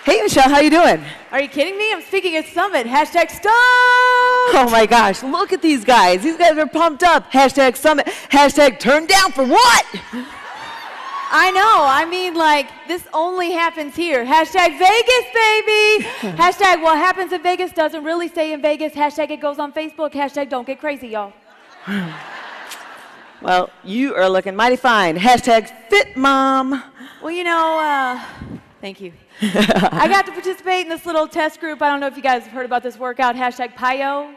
Hey, Michelle, how you doing? Are you kidding me? I'm speaking at Summit. Hashtag stoked. Oh my gosh, look at these guys. These guys are pumped up. Hashtag Summit. Hashtag turned down for what? I know. I mean, like, this only happens here. Hashtag Vegas, baby. Hashtag what happens in Vegas doesn't really stay in Vegas. Hashtag it goes on Facebook. Hashtag don't get crazy, y'all. Well, you are looking mighty fine. Hashtag fit mom. Well, you know, thank you. I got to participate in this little test group. I don't know if you guys have heard about this workout. Hashtag PIO.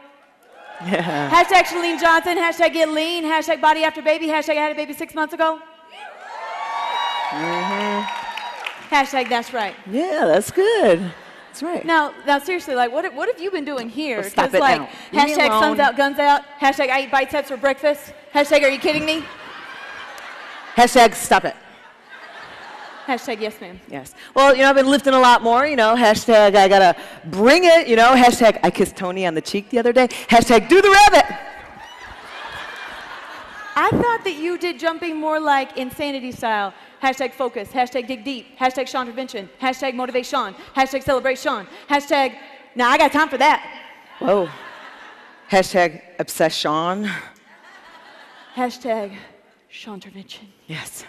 Yeah. Hashtag Chalene Johnson. Hashtag get lean. Hashtag body after baby. Hashtag I had a baby 6 months ago. Hashtag that's right. Yeah, that's good. That's right. Now seriously, like, what have you been doing here? Oh, stop it like, now. Leave me hashtag alone. suns out, guns out. Hashtag I eat biceps for breakfast. Hashtag are you kidding me? Hashtag stop it. Hashtag yes, ma'am. Yes. Well, you know, I've been lifting a lot more, you know, hashtag I gotta bring it, you know, hashtag I kissed Tony on the cheek the other day. Hashtag do the rabbit. I thought that you did jumping more like insanity style. Hashtag focus. Hashtag dig deep. Hashtag Sean intervention. Hashtag motivate Sean. Hashtag celebrate Sean. Hashtag, nah, I got time for that. Whoa. Hashtag obsession. Hashtag Sean intervention. Yes.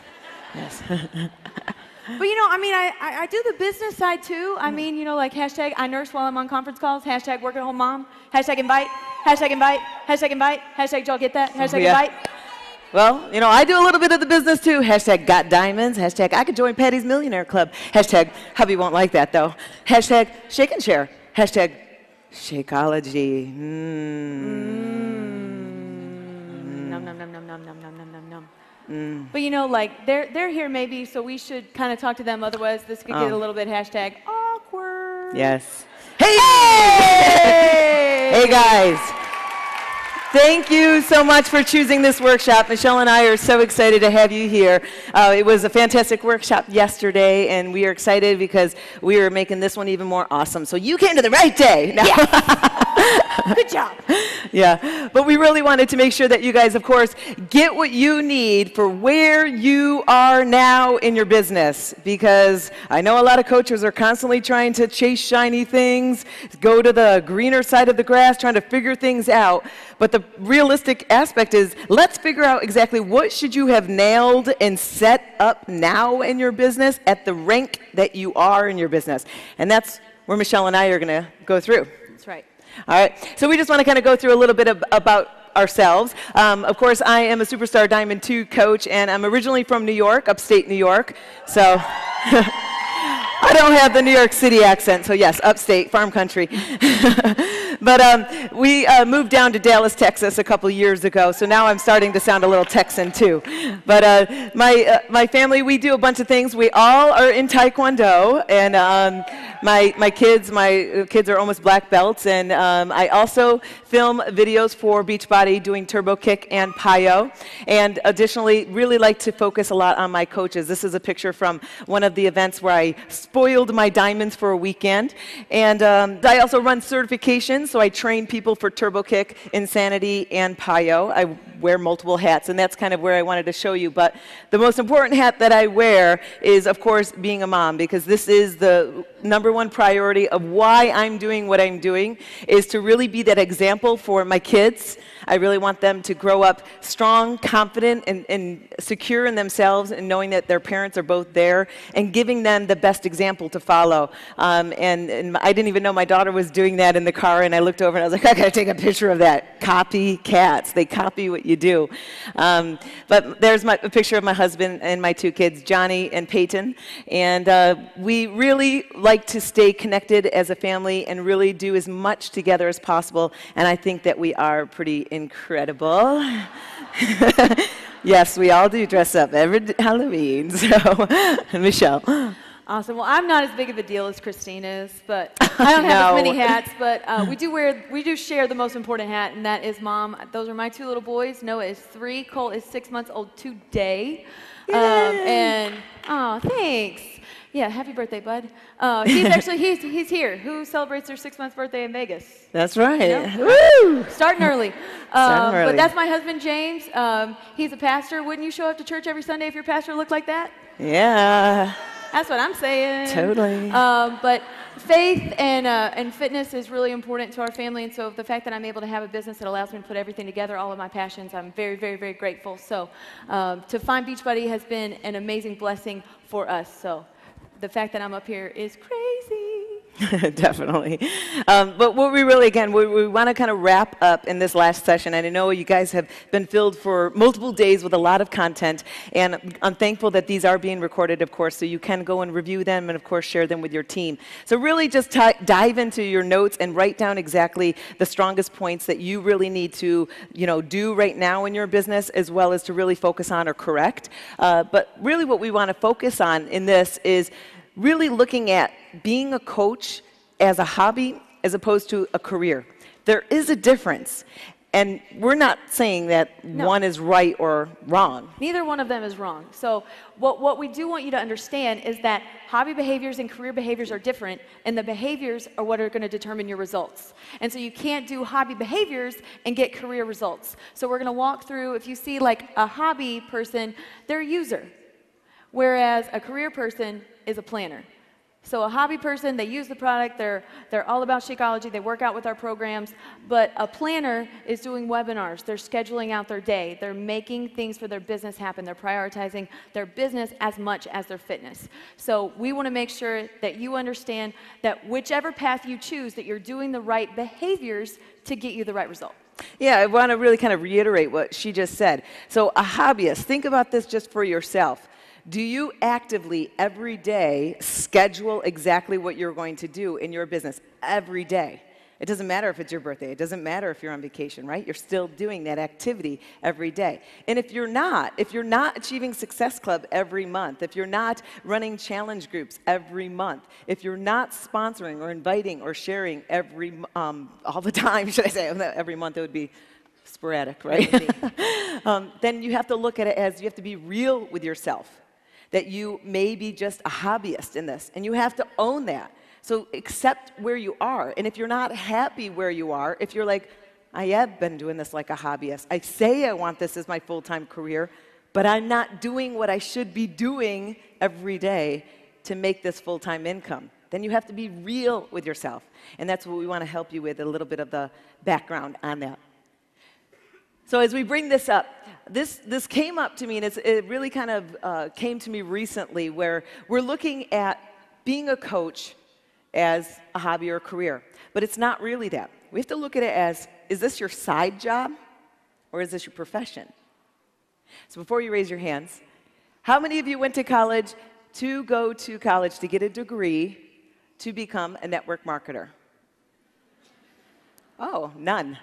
Yes. But you know, I mean, I do the business side too. I mean, you know, like hashtag I nurse while I'm on conference calls. Hashtag work at home mom. Hashtag invite. Hashtag invite. Hashtag invite. Hashtag y'all get that? Hashtag Yeah. invite. Well, you know, I do a little bit of the business too. Hashtag got diamonds. Hashtag I could join Patty's Millionaire Club. Hashtag hubby won't like that though. Hashtag shake and share. Hashtag Shakeology. Nom nom nom nom nom nom nom nom nom nom. But you know, like they're here maybe, so we should kind of talk to them. Otherwise, this could get a little bit hashtag awkward. Yes. Hey! Hey guys. Thank you so much for choosing this workshop. Michelle and I are so excited to have you here. It was a fantastic workshop yesterday, and we are excited because we are making this one even more awesome. So you came to the right day. No. Yes. Good job. Yeah, but we really wanted to make sure that you guys, of course, get what you need for where you are now in your business, because I know a lot of coaches are constantly trying to chase shiny things, go to the greener side of the grass, trying to figure things out. But the realistic aspect is, let's figure out exactly what should you have nailed and set up now in your business at the rank that you are in your business. And that's where Michelle and I are going to go through. That's right. All right, so we just want to kind of go through a little bit about ourselves. Of course, I am a Superstar Diamond 2 coach, and I'm originally from New York, upstate New York. So I don't have the New York City accent, so yes, upstate, farm country. But we moved down to Dallas, Texas a couple years ago, so now I'm starting to sound a little Texan too. But my family, we do a bunch of things. We all are in Taekwondo, and my kids are almost black belts, and I also film videos for Beachbody doing turbo kick and PIO, and additionally really like to focus a lot on my coaches. This is a picture from one of the events where I spoiled my diamonds for a weekend, and I also run certifications, so I train people for turbo kick, insanity, and PIO. I wear multiple hats, and that's kind of where I wanted to show you. But the most important hat that I wear is, of course, being a mom, because this is the #1 priority of why I'm doing what I'm doing, is to really be that example for my kids. I really want them to grow up strong, confident, and secure in themselves, and knowing that their parents are both there, and giving them the best example to follow. And I didn't even know my daughter was doing that in the car, and I looked over and I was like, I gotta take a picture of that. Copycats, they copy what you do. But there's a picture of my husband and my 2 kids, Johnny and Peyton, and we really like to stay connected as a family and really do as much together as possible, and I think that we are pretty incredible. Yes, we all do dress up every Halloween, so Michelle. Awesome. Well, I'm not as big of a deal as Christine is, but I don't have as many hats. But we do share the most important hat, and that is mom. Those are my 2 little boys. Noah is 3. Cole is 6 months old today. And oh, thanks. Yeah, happy birthday, bud. He's here. Who celebrates their 6-month birthday in Vegas? That's right. You know? Woo! Starting early. Starting early. But that's my husband, James. He's a pastor. Wouldn't you show up to church every Sunday if your pastor looked like that? Yeah. That's what I'm saying. Totally. But faith and fitness is really important to our family, and so the fact that I'm able to have a business that allows me to put everything together, all of my passions, I'm very, very, very grateful. So to find Beachbody has been an amazing blessing for us. So the fact that I'm up here is crazy. Definitely. But what we really, again, we want to kind of wrap up in this last session. And I know you guys have been filled for multiple days with a lot of content. And I'm thankful that these are being recorded, of course, so you can go and review them and, of course, share them with your team. So really just dive into your notes and write down exactly the strongest points that you really need to, do right now in your business, as well as to really focus on or correct. But really what we want to focus on in this is really looking at being a coach as a hobby as opposed to a career. There is a difference. And we're not saying that one is right or wrong. Neither one of them is wrong. So what we do want you to understand is that hobby behaviors and career behaviors are different, and the behaviors are what are going to determine your results. And so you can't do hobby behaviors and get career results. So we're going to walk through, if you see like a hobby person, they're a user, whereas a career person is a planner. So a hobby person, they use the product, they're all about Shakeology, they work out with our programs, but a planner is doing webinars, they're scheduling out their day, they're making things for their business happen, they're prioritizing their business as much as their fitness. So we want to make sure that you understand that whichever path you choose, that you're doing the right behaviors to get you the right result. Yeah, I want to really kind of reiterate what she just said. So a hobbyist, think about this just for yourself. Do you actively, every day, schedule exactly what you're going to do in your business every day? It doesn't matter if it's your birthday. It doesn't matter if you're on vacation, right? You're still doing that activity every day. And if you're not achieving Success Club every month, if you're not running challenge groups every month, if you're not sponsoring or inviting or sharing all the time, should I say, every month it would be sporadic, right? Then you have to look at it as you have to be real with yourself. That you may be just a hobbyist in this, and you have to own that. So accept where you are, and if you're not happy where you are, if you're like, I have been doing this like a hobbyist, I say I want this as my full-time career, but I'm not doing what I should be doing every day to make this full-time income, then you have to be real with yourself. And that's what we want to help you with, a little bit of the background on that. So as we bring this up, this came up to me, and it really kind of came to me recently, where we're looking at being a coach as a hobby or a career. But it's not really that. We have to look at it as, is this your side job, or is this your profession? So before you raise your hands, how many of you went to college to go to college to get a degree to become a network marketer? Oh, none.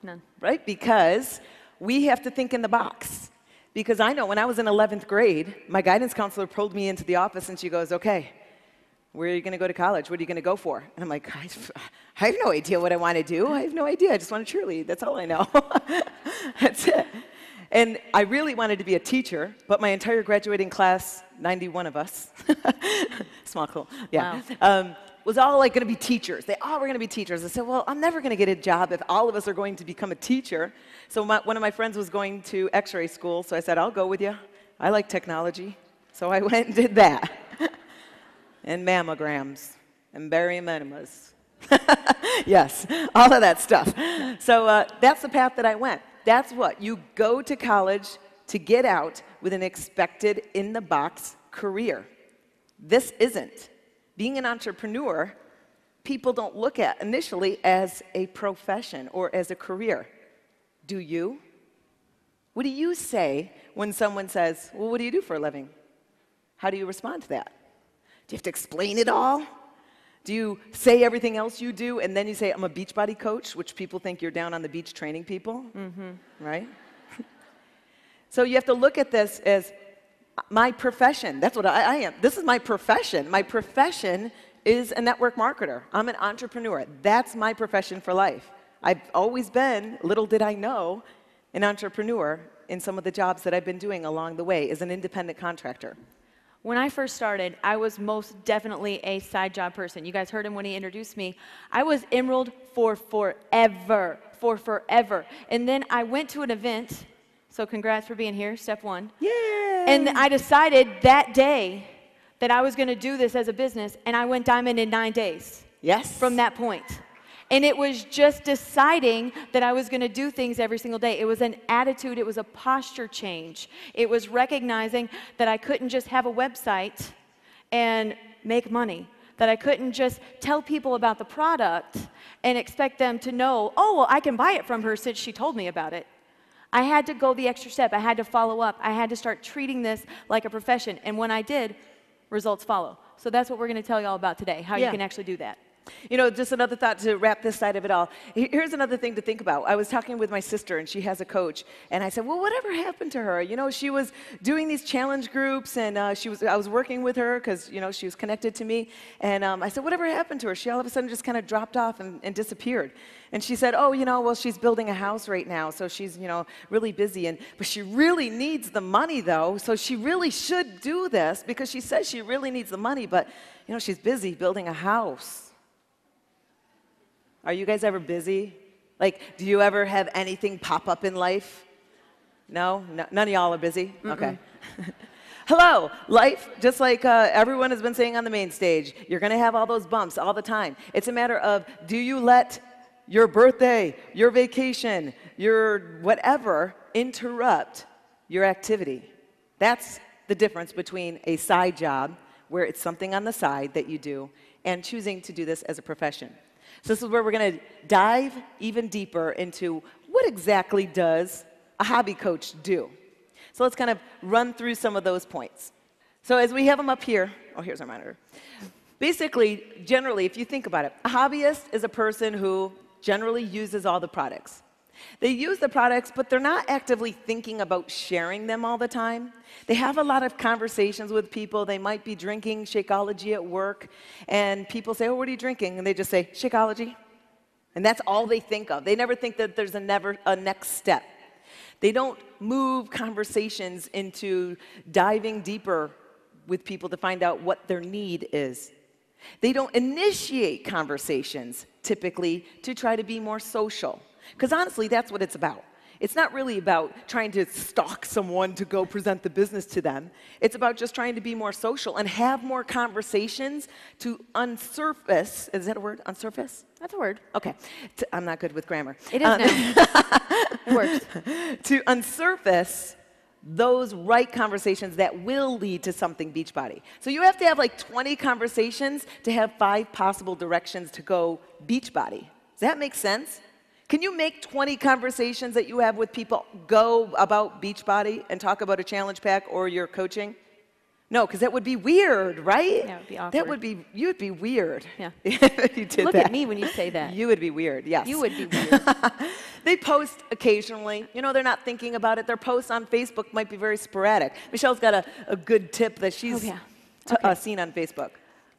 None. Right? Because we have to think in the box. Because I know when I was in 11th grade, my guidance counselor pulled me into the office and she goes, okay, where are you going to go to college? What are you going to go for? And I'm like, I have no idea what I want to do. I have no idea. I just want to cheerlead. That's all I know. That's it. And I really wanted to be a teacher, but my entire graduating class, 91 of us, small cool, yeah, wow. Was all like going to be teachers. They all were going to be teachers. I said, well, I'm never going to get a job if all of us are going to become a teacher. So one of my friends was going to x-ray school, so I said, I'll go with you. I like technology. So I went and did that. And mammograms and barium enemas. Yes, all of that stuff. So that's the path that I went. That's what, you go to college to get out with an expected in-the-box career. This isn't. Being an entrepreneur, people don't look at initially as a profession or as a career. Do you? What do you say when someone says, well, what do you do for a living? How do you respond to that? Do you have to explain it all? Do you say everything else you do, and then you say, I'm a Beachbody coach, which people think you're down on the beach training people, right? So you have to look at this as my profession. That's what I am. This is my profession. My profession is a network marketer. I'm an entrepreneur. That's my profession for life. I've always been, little did I know, an entrepreneur in some of the jobs that I've been doing along the way as an independent contractor. When I first started, I was most definitely a side job person. You guys heard him when he introduced me. I was Emerald for forever. And then I went to an event, so congrats for being here, step one. Yay! And I decided that day that I was going to do this as a business, and I went diamond in 9 days. Yes. From that point. And it was just deciding that I was going to do things every single day. It was an attitude. It was a posture change. It was recognizing that I couldn't just have a website and make money, that I couldn't just tell people about the product and expect them to know, oh, well, I can buy it from her since she told me about it. I had to go the extra step. I had to follow up. I had to start treating this like a profession. And when I did, results follow. So that's what we're going to tell you all about today, how you can actually do that. You know, just another thought to wrap this side of it all. Here's another thing to think about. I was talking with my sister, and she has a coach, and I said, well, whatever happened to her? You know, she was doing these challenge groups, and I was working with her because, you know, she was connected to me, and I said, whatever happened to her? She all of a sudden just kind of dropped off and disappeared. And she said, oh, you know, well, she's building a house right now, so she's, you know, really busy, but she really needs the money, though, so she really should do this because she says she really needs the money, but, you know, she's busy building a house. Are you guys ever busy? Like, do you ever have anything pop up in life? No? None of y'all are busy? Okay. Hello, life, just like everyone has been saying on the main stage, you're going to have all those bumps all the time. It's a matter of, do you let your birthday, your vacation, your whatever interrupt your activity? That's the difference between a side job, where it's something on the side that you do, and choosing to do this as a profession. So this is where we're going to dive even deeper into what exactly does a hobby coach do. So let's kind of run through some of those points. So as we have them up here, oh, here's our monitor. Basically, generally, if you think about it, a hobbyist is a person who generally uses all the products. They use the products, but they're not actively thinking about sharing them all the time. They have a lot of conversations with people. They might be drinking Shakeology at work, and people say, oh, what are you drinking? And they just say, Shakeology. And that's all they think of. They never think that there's a next step. They don't move conversations into diving deeper with people to find out what their need is. They don't initiate conversations, typically, to try to be more social. Because honestly, that's what it's about. It's not really about trying to stalk someone to go present the business to them. It's about just trying to be more social and have more conversations to unsurface. Is that a word? Unsurface? That's a word. Okay. I'm not good with grammar. It is now. It works. To unsurface those right conversations that will lead to something Beachbody. So you have to have like 20 conversations to have 5 possible directions to go Beachbody. Does that make sense? Can you make 20 conversations that you have with people go about Beachbody and talk about a challenge pack or your coaching? No, because that would be weird, right? Yeah, it would be awkward. That would be, you would be weird. Yeah. If you did Look that. at me when you say that. You would be weird, yes. You would be weird. They post occasionally. You know, they're not thinking about it. Their posts on Facebook might be very sporadic. Michelle's got a good tip that she's seen on Facebook.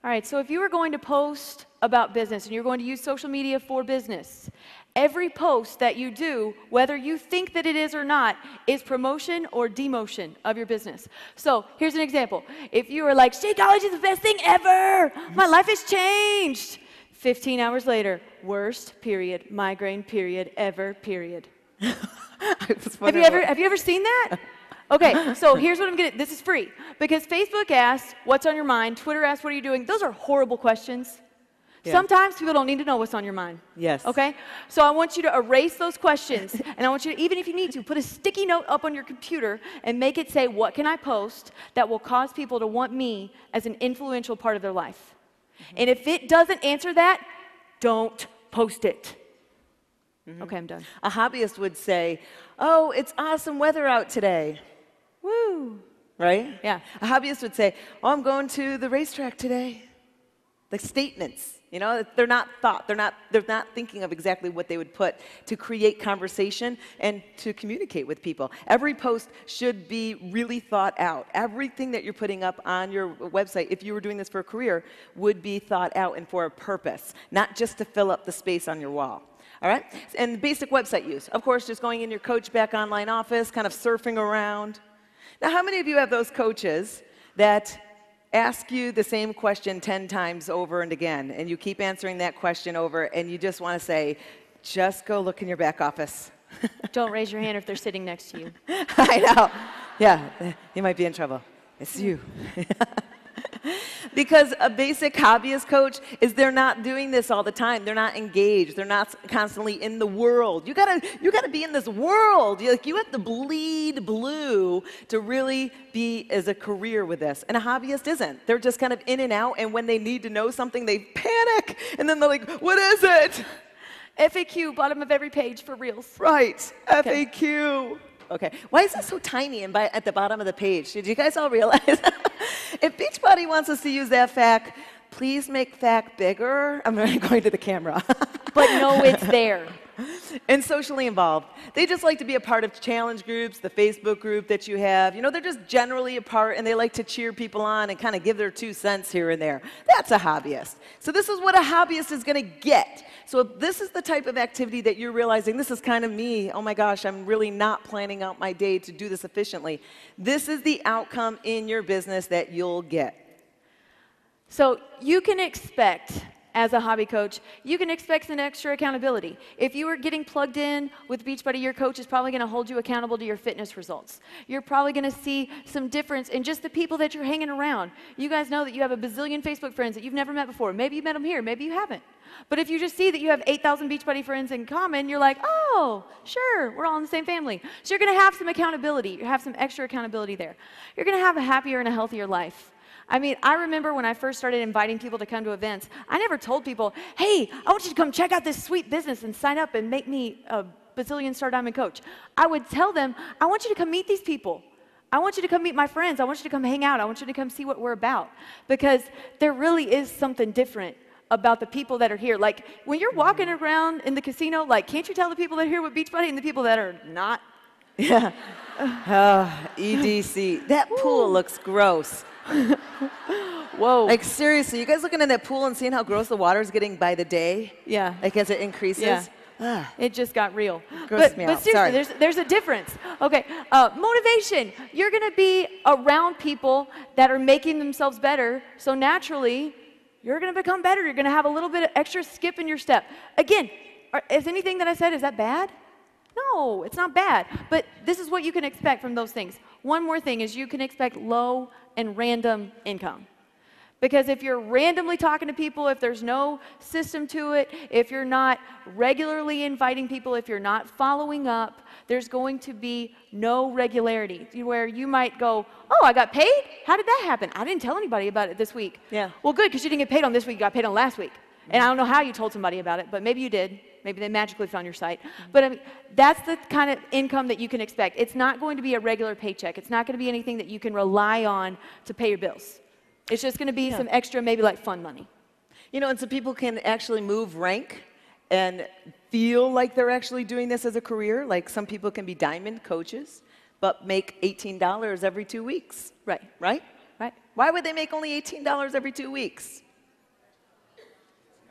All right, so if you were going to post about business and you're going to use social media for business, every post that you do, whether you think that it is or not, is promotion or demotion of your business. So here's an example. If you were like, Shakeology is the best thing ever, my life has changed. 15 hours later, worst period, migraine period, ever period. Have you ever seen that? Okay, so here's what I'm going to, this is free. Because Facebook asks, what's on your mind? Twitter asks, what are you doing? Those are horrible questions. Yeah. Sometimes people don't need to know what's on your mind. Yes. Okay? So I want you to erase those questions, and I want you to, even if you need to, put a sticky note up on your computer and make it say, what can I post that will cause people to want me as an influential part of their life? And if it doesn't answer that, don't post it. Okay, I'm done. A hobbyist would say, oh, it's awesome weather out today. Woo. Right? Yeah. A hobbyist would say, oh, I'm going to the racetrack today. The statements, you know, they're not thought. They're not thinking of exactly what they would put to create conversation and to communicate with people. Every post should be really thought out. Everything that you're putting up on your website, if you were doing this for a career, would be thought out and for a purpose, not just to fill up the space on your wall. All right? And basic website use. Of course, just going in your Coach Back online office, kind of surfing around. Now, how many of you have those coaches that ask you the same question 10 times over and again, and you keep answering that question over, and you just want to say, just go look in your back office? Don't raise your hand if they're sitting next to you. I know. Yeah, you might be in trouble. It's you. Because a basic hobbyist coach is they're not doing this all the time. They're not engaged. They're not constantly in the world. You gotta be in this world. You have to bleed blue to really be as a career with this. And a hobbyist isn't. They're just kind of in and out, and when they need to know something, they panic, and then they're like, what is it? FAQ, bottom of every page for reels. Right, Okay. FAQ. Okay, why is this so tiny and at the bottom of the page? Did you guys all realize? If Beachbody wants us to use that FAQ, please make FAQ bigger. I'm going to the camera. But no, it's there. And socially involved. They just like to be a part of challenge groups, the Facebook group that you have. You know, they're just generally a part, and they like to cheer people on and kind of give their 2 cents here and there. That's a hobbyist. So this is what a hobbyist is going to get. So if this is the type of activity that you're realizing, this is kind of me, oh my gosh, I'm really not planning out my day to do this efficiently. This is the outcome in your business that you'll get. So you can expect, as a hobby coach, you can expect some extra accountability. If you are getting plugged in with Beachbody, your coach is probably going to hold you accountable to your fitness results. You're probably going to see some difference in just the people that you're hanging around. You guys know that you have a bazillion Facebook friends that you've never met before. Maybe you met them here, maybe you haven't. But if you just see that you have 8,000 Beachbody friends in common, you're like, oh, sure, we're all in the same family. So you're going to have some accountability. You have some extra accountability there. You're going to have a happier and a healthier life. I mean, I remember when I first started inviting people to come to events, I never told people, hey, I want you to come check out this sweet business and sign up and make me a bazillion star diamond coach. I would tell them, I want you to come meet these people. I want you to come meet my friends. I want you to come hang out. I want you to come see what we're about. Because there really is something different about the people that are here. Like, when you're walking around in the casino, like, can't you tell the people that are here with Beachbody and the people that are not? Yeah. EDC. That pool looks gross. Whoa. Like, seriously, you guys looking in that pool and seeing how gross the water is getting by the day? Yeah. Like, as it increases? Yeah. Ah. It just got real. Grossed me but out. seriously, Sorry. there's a difference. Okay, motivation. You're going to be around people that are making themselves better, so naturally, you're going to become better. You're going to have a little bit of extra skip in your step. Again, is anything that I said, is that bad? No, it's not bad. But this is what you can expect from those things. One more thing is you can expect low and random income. Because if you're randomly talking to people, if there's no system to it, if you're not regularly inviting people, if you're not following up, there's going to be no regularity where you might go, oh, I got paid? How did that happen? I didn't tell anybody about it this week. Yeah. Well, good, because you didn't get paid on this week, you got paid on last week. And I don't know how you told somebody about it, but maybe you did. Maybe they magically found your site. But I mean, that's the kind of income that you can expect. It's not going to be a regular paycheck. It's not going to be anything that you can rely on to pay your bills. It's just going to be some extra, maybe like fun money. You know, and so people can actually move rank and feel like they're actually doing this as a career. Like, some people can be diamond coaches, but make $18 every 2 weeks. Right. Right? Right. Why would they make only $18 every 2 weeks?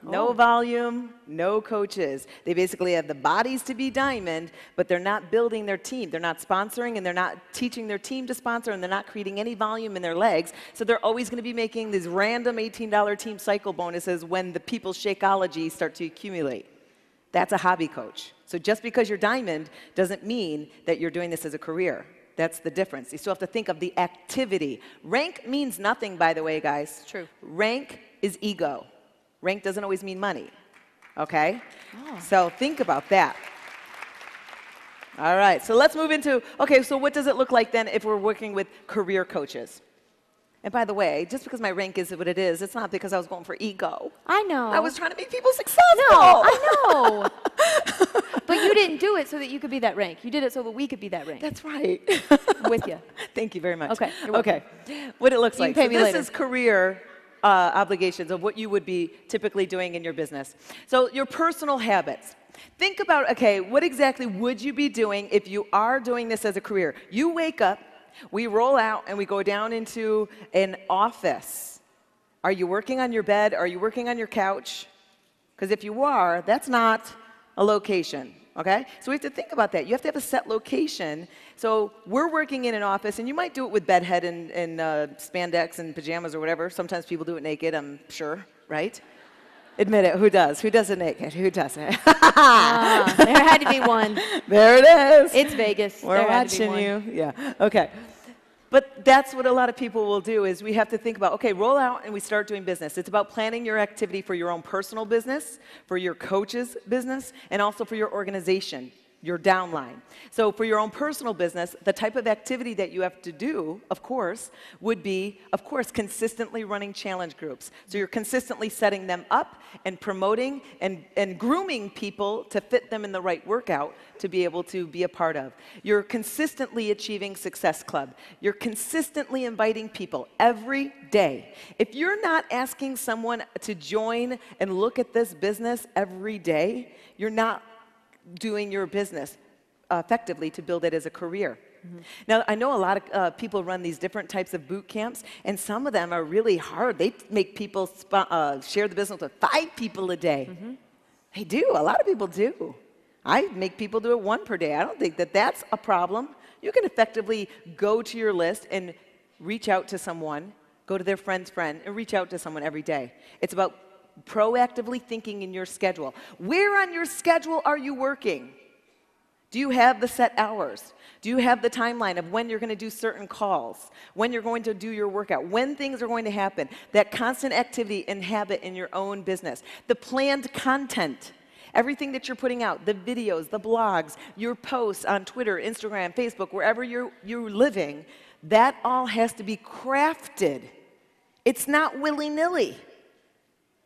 No volume, no coaches. They basically have the bodies to be diamond, but they're not building their team. They're not sponsoring, and they're not teaching their team to sponsor, and they're not creating any volume in their legs. So they're always going to be making these random $18 team cycle bonuses when the people's Shakeology start to accumulate. That's a hobby coach. So just because you're diamond doesn't mean that you're doing this as a career. That's the difference. You still have to think of the activity. Rank means nothing, by the way, guys. True. Rank is ego. Rank doesn't always mean money, okay? Oh. So think about that. All right, so let's move into, okay, so what does it look like then if we're working with career coaches? And by the way, just because my rank is what it is, it's not because I was going for ego. I know. I was trying to make people successful. No, I know. But you didn't do it so that you could be that rank. You did it so that we could be that rank. That's right. I'm with you. Thank you very much. Okay, you're welcome. Okay, what it looks like. You can pay me this later. is career obligations of what you would be typically doing in your business. So your personal habits. Think about, okay, what exactly would you be doing if you are doing this as a career? You wake up, we roll out, and we go down into an office. Are you working on your bed? Are you working on your couch? Because if you are, that's not a location. Okay? So we have to think about that. You have to have a set location. So we're working in an office, and you might do it with bedhead and spandex and pajamas or whatever. Sometimes people do it naked, I'm sure, right? Admit it. Who does? Who does it naked? Who doesn't? There had to be one. There it is. It's Vegas. We're there had to be watching one. you. Yeah. Okay. But that's what a lot of people will do is we have to think about, okay, roll out and we start doing business. It's about planning your activity for your own personal business, for your coach's business, and also for your organization, your downline. So for your own personal business, the type of activity that you have to do, of course, would be, of course, consistently running challenge groups. So you're consistently setting them up and promoting and grooming people to fit them in the right workout to be able to be a part of. You're consistently achieving Success Club. You're consistently inviting people every day. If you're not asking someone to join and look at this business every day, you're not doing your business effectively to build it as a career. Now, I know a lot of people run these different types of boot camps, and some of them are really hard. They make people share the business with 5 people a day. They do. A lot of people do. I make people do it 1 per day. I don't think that that's a problem. You can effectively go to your list and reach out to someone, go to their friend's friend, and reach out to someone every day. It's about proactively thinking in your schedule. Where on your schedule are you working? Do you have the set hours? Do you have the timeline of when you're going to do certain calls, when you're going to do your workout, when things are going to happen? That constant activity and habit in your own business. The planned content, everything that you're putting out, the videos, the blogs, your posts on Twitter, Instagram, Facebook, wherever you're living, that all has to be crafted. It's not willy-nilly.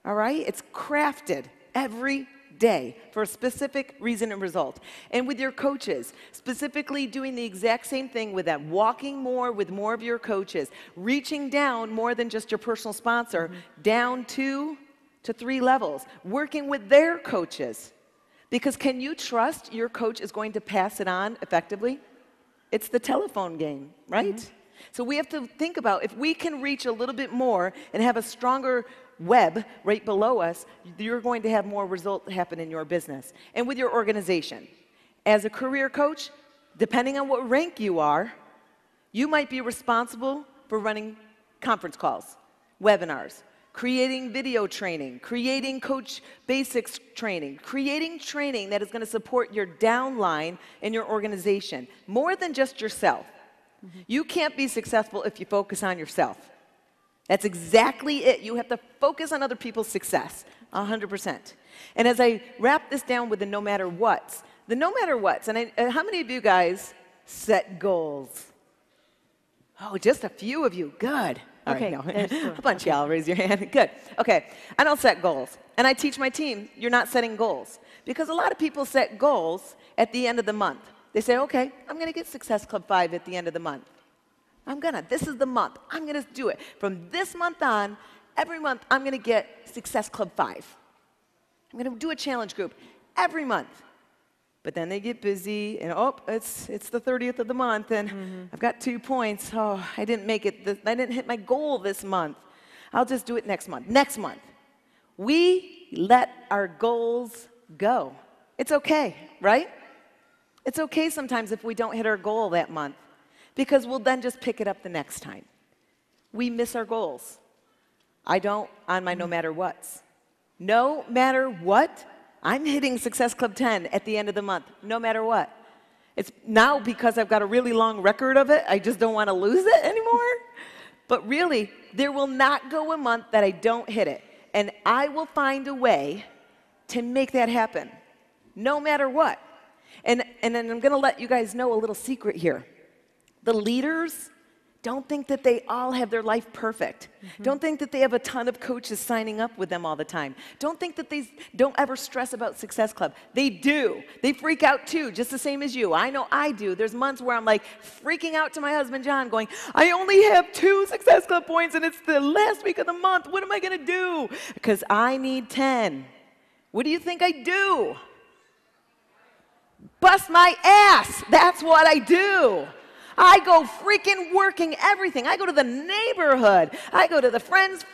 All right? It's crafted every day for a specific reason and result. And with your coaches, specifically doing the exact same thing with them, walking more with more of your coaches, reaching down more than just your personal sponsor, down 2 to 3 levels, working with their coaches. Because can you trust your coach is going to pass it on effectively? It's the telephone game, right? So we have to think about if we can reach a little bit more and have a stronger web right below us, you're going to have more result happen in your business. And with your organization. As a career coach, depending on what rank you are, you might be responsible for running conference calls, webinars, creating video training, creating coach basics training, creating training that is going to support your downline in your organization, more than just yourself. You can't be successful if you focus on yourself. That's exactly it. You have to focus on other people's success, 100%. And as I wrap this down with the no matter what's, the no matter what's, and how many of you guys set goals? Oh, just a few of you. Good. All okay. Right, no. A bunch of y'all raise your hand. Good. Okay. I don't set goals. And I teach my team, you're not setting goals. Because a lot of people set goals at the end of the month. They say, okay, I'm going to get Success Club 5 at the end of the month. This is the month. I'm going to do it. From this month on, every month, I'm going to get Success Club 5. I'm going to do a challenge group every month. But then they get busy, and oh, it's the 30th of the month, and I've got 2 points. Oh, I didn't make it. I didn't hit my goal this month. I'll just do it next month. Next month. We let our goals go. It's okay, right? It's okay sometimes if we don't hit our goal that month, because we'll then just pick it up the next time. We miss our goals. I don't on my no matter what's. No matter what, I'm hitting Success Club 10 at the end of the month, no matter what. It's now because I've got a really long record of it, I just don't want to lose it anymore. But really, there will not go a month that I don't hit it. And I will find a way to make that happen, no matter what. And then I'm going to let you guys know a little secret here. The leaders don't think that they all have their life perfect. Don't think that they have a ton of coaches signing up with them all the time. Don't think that they don't ever stress about Success Club. They do. They freak out too, just the same as you. I know I do. There's months where I'm like freaking out to my husband, John, going, I only have 2 Success Club points and it's the last week of the month. What am I going to do? Because I need 10. What do you think I do? Bust my ass. That's what I do. I go freaking working everything. I go to the neighborhood. I go to the friends,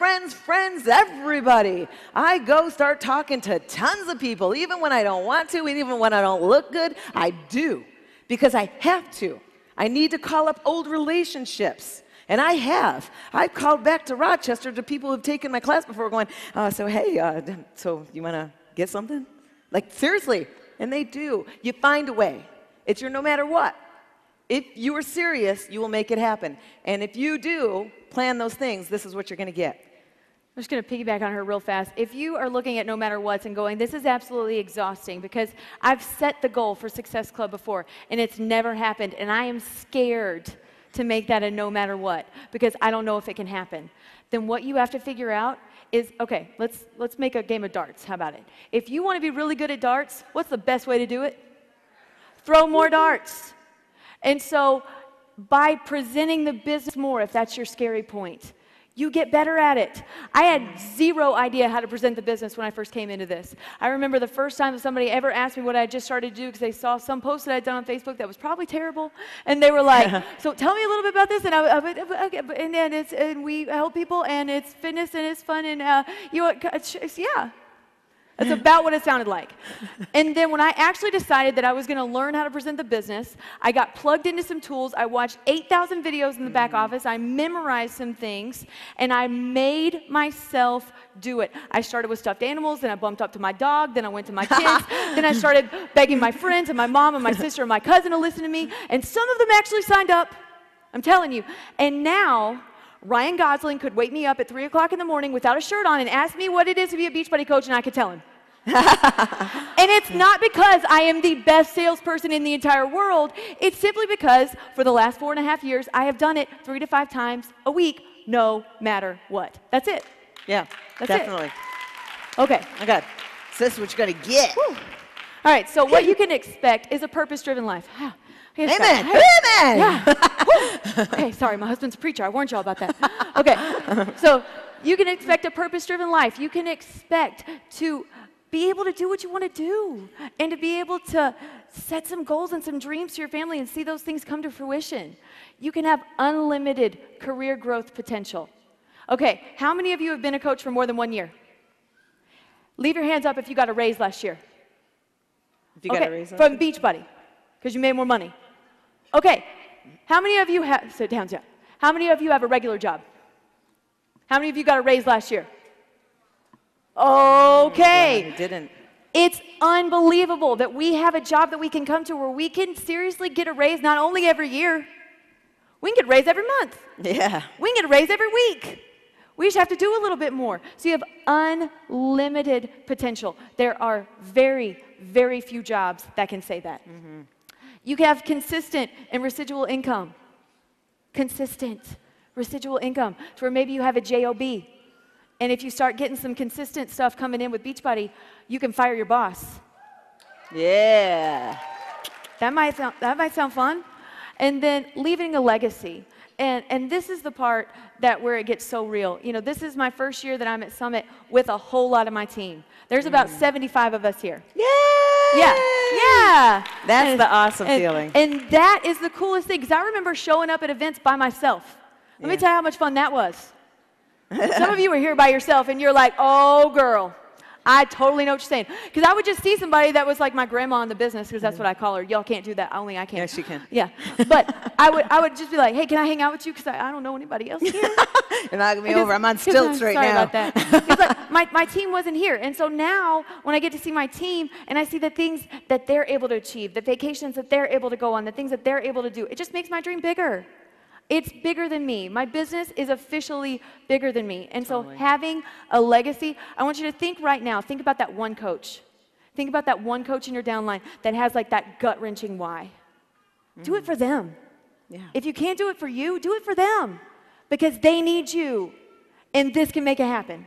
everybody. I go start talking to tons of people, even when I don't want to, and even when I don't look good, I do. Because I have to. I need to call up old relationships. And I have. I've called back to Rochester to people who've taken my class before going, so hey, so you want to get something? Like, seriously. And they do. You find a way. It's your no matter what. If you are serious, you will make it happen. And if you do plan those things, this is what you're going to get. I'm just going to piggyback on her real fast. If you are looking at no matter what and going, this is absolutely exhausting because I've set the goal for Success Club before and it's never happened and I am scared to make that a no matter what because I don't know if it can happen. Then what you have to figure out is, okay, let's make a game of darts. How about it? If you want to be really good at darts, what's the best way to do it? Throw more darts. And so by presenting the business more, if that's your scary point, you get better at it. I had zero idea how to present the business when I first came into this. I remember the first time that somebody ever asked me what I had just started to do because they saw some post that I'd done on Facebook that was probably terrible, and they were like, "So tell me a little bit about this." And we help people, and it's fitness, and it's fun, and yeah. That's about what it sounded like. And then when I actually decided that I was going to learn how to present the business, I got plugged into some tools. I watched 8,000 videos in the back office. I memorized some things, and I made myself do it. I started with stuffed animals, then I bumped up to my dog, then I went to my kids, then I started begging my friends and my mom and my sister and my cousin to listen to me, and some of them actually signed up. I'm telling you. And now Ryan Gosling could wake me up at 3 o'clock in the morning without a shirt on and ask me what it is to be a Beachbody coach, and I could tell him. And it's not because I am the best salesperson in the entire world. It's simply because for the last 4.5 years, I have done it 3 to 5 times a week, no matter what. That's it. Yeah, that's definitely. It. Okay. I got. So this is what you're going to get. Whew. All right, so what you can expect is a purpose-driven life. Amen. Amen. Yeah. Okay, sorry, my husband's a preacher. I warned y'all about that. Okay, so you can expect a purpose-driven life. You can expect to be able to do what you want to do and to be able to set some goals and some dreams to your family and see those things come to fruition. You can have unlimited career growth potential. Okay, how many of you have been a coach for more than 1 year? Leave your hands up if you got a raise last year. If you got a raise last from Beachbody, because you made more money. Okay, how many of you have, sit down, Jeff. How many of you have a regular job? How many of you got a raise last year? Okay. I didn't. It's unbelievable that we have a job that we can come to where we can seriously get a raise not only every year, we can get a raise every month. Yeah. We can get a raise every week. We just have to do a little bit more. So you have unlimited potential. There are very, very few jobs that can say that. Mm-hmm. You can have consistent and residual income. Consistent residual income to where maybe you have a job. And if you start getting some consistent stuff coming in with Beachbody, you can fire your boss. Yeah. That might sound fun. And then leaving a legacy. And this is the part where it gets so real. You know, this is my first year that I'm at Summit with a whole lot of my team. There's about 75 of us here. Yay! Yeah. Yeah. That's the awesome feeling. And that is the coolest thing, because I remember showing up at events by myself. Let me tell you how much fun that was. Some of you were here by yourself, and you're like, oh, girl. I totally know what you're saying. Because I would just see somebody that was like my grandma in the business, because that's what I call her. Y'all can't do that. Only I can. Yes, you can. Yeah. But I would just be like, hey, can I hang out with you? Because I don't know anybody else here. You're knocking me over. I'm on stilts right now. Sorry about that. Because like, my team wasn't here. And so now when I get to see my team and I see the things that they're able to achieve, the vacations that they're able to go on, the things that they're able to do, it just makes my dream bigger. It's bigger than me. My business is officially bigger than me. And so having a legacy, I want you to think right now, think about that one coach. Think about that one coach in your downline that has like that gut-wrenching why. Do it for them. Yeah. If you can't do it for you, do it for them. Because they need you. And this can make it happen.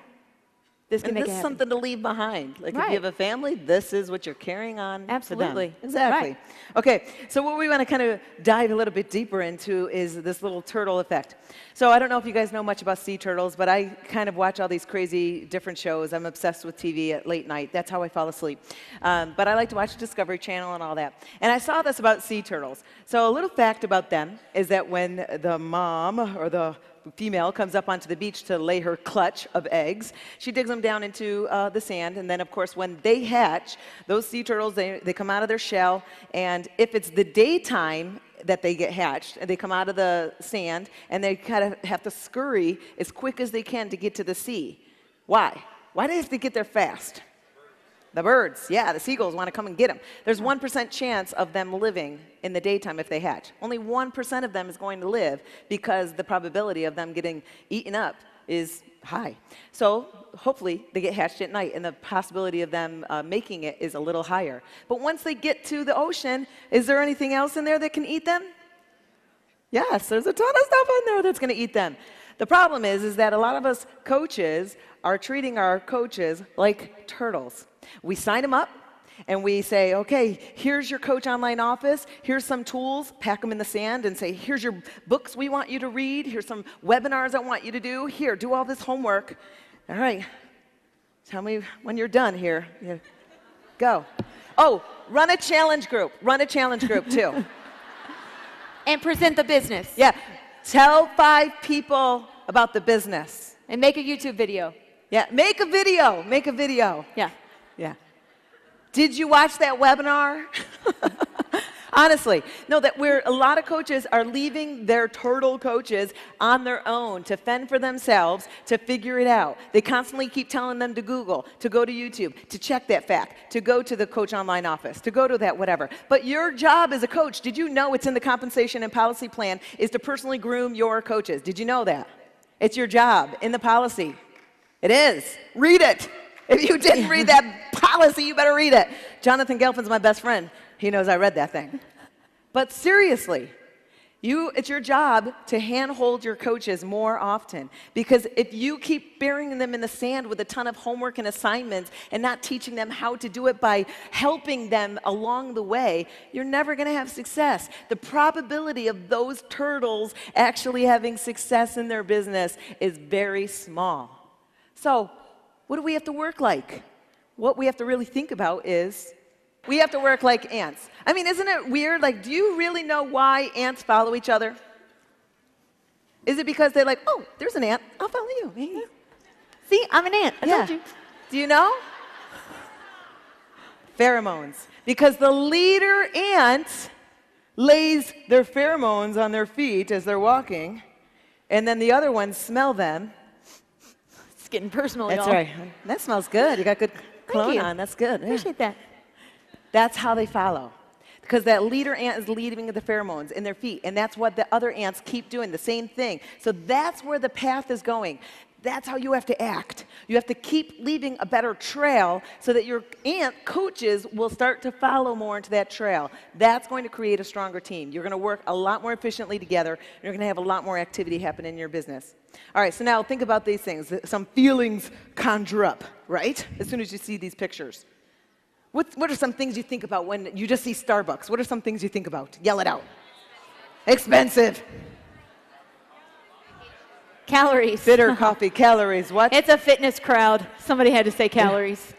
This can make it happen. This is something to leave behind. Like if you have a family, this is what you're carrying on. Absolutely. To them. Exactly. Right. Okay, so what we want to kind of dive a little bit deeper into is this little turtle effect. So I don't know if you guys know much about sea turtles, but I kind of watch all these crazy different shows. I'm obsessed with TV at late night. That's how I fall asleep. But I like to watch Discovery Channel and all that. And I saw this about sea turtles. So a little fact about them is that when the mom or the female comes up onto the beach to lay her clutch of eggs, she digs them down into the sand, and then of course when they hatch, those sea turtles, they come out of their shell, and if it's the daytime that they get hatched, and they come out of the sand, and they kind of have to scurry as quick as they can to get to the sea. Why? Why do they have to get there fast? The birds, yeah, the seagulls want to come and get them. There's 1% chance of them living in the daytime if they hatch. Only 1% of them is going to live because the probability of them getting eaten up is high. So hopefully they get hatched at night, and the possibility of them making it is a little higher. But once they get to the ocean, is there anything else in there that can eat them? Yes, there's a ton of stuff in there that's going to eat them. The problem is that a lot of us coaches are treating our coaches like turtles. We sign them up, and we say, okay, here's your coach online office, here's some tools, pack them in the sand and say, here's your books we want you to read, here's some webinars I want you to do, here, do all this homework. All right, tell me when you're done here. Yeah. Go. Oh, run a challenge group too. And present the business. Yeah, tell 5 people about the business. And make a YouTube video. Yeah, make a video. Yeah. Yeah. Did you watch that webinar? Honestly, no, a lot of coaches are leaving their turtle coaches on their own to fend for themselves, to figure it out. They constantly keep telling them to Google, to go to YouTube, to check that fact, to go to the coach online office, to go to that whatever. But your job as a coach, did you know it's in the compensation and policy plan, is to personally groom your coaches? Did you know that? It's your job in the policy. It is. Read it. If you didn't read that policy, you better read it. Jonathan Gelfin's my best friend. He knows I read that thing. But seriously, it's your job to handhold your coaches more often. Because if you keep burying them in the sand with a ton of homework and assignments and not teaching them how to do it by helping them along the way, you're never going to have success. The probability of those turtles actually having success in their business is very small. So, what do we have to work like? What we have to really think about is we have to work like ants. I mean, isn't it weird? Like, do you really know why ants follow each other? Is it because they're like, oh, there's an ant, I'll follow you. Hey. See, I'm an ant. I told you. Do you know? Pheromones. Because the leader ant lays their pheromones on their feet as they're walking, and then the other ones smell them. It's getting personal, That's y'all. right. That smells good. You got good cologne on. That's good. Appreciate that. That's how they follow. Because that leader ant is leading the pheromones in their feet, and that's what the other ants keep doing, the same thing. So that's where the path is going. That's how you have to act. You have to keep leaving a better trail so that your ant coaches will start to follow more into that trail. That's going to create a stronger team. You're going to work a lot more efficiently together, and you're going to have a lot more activity happen in your business. All right, so now think about these things. Some feelings conjure up, right? As soon as you see these pictures. What are some things you think about when you just see Starbucks? What are some things you think about? Yell it out. Expensive. Calories. Bitter coffee, calories, what? It's a fitness crowd. Somebody had to say calories.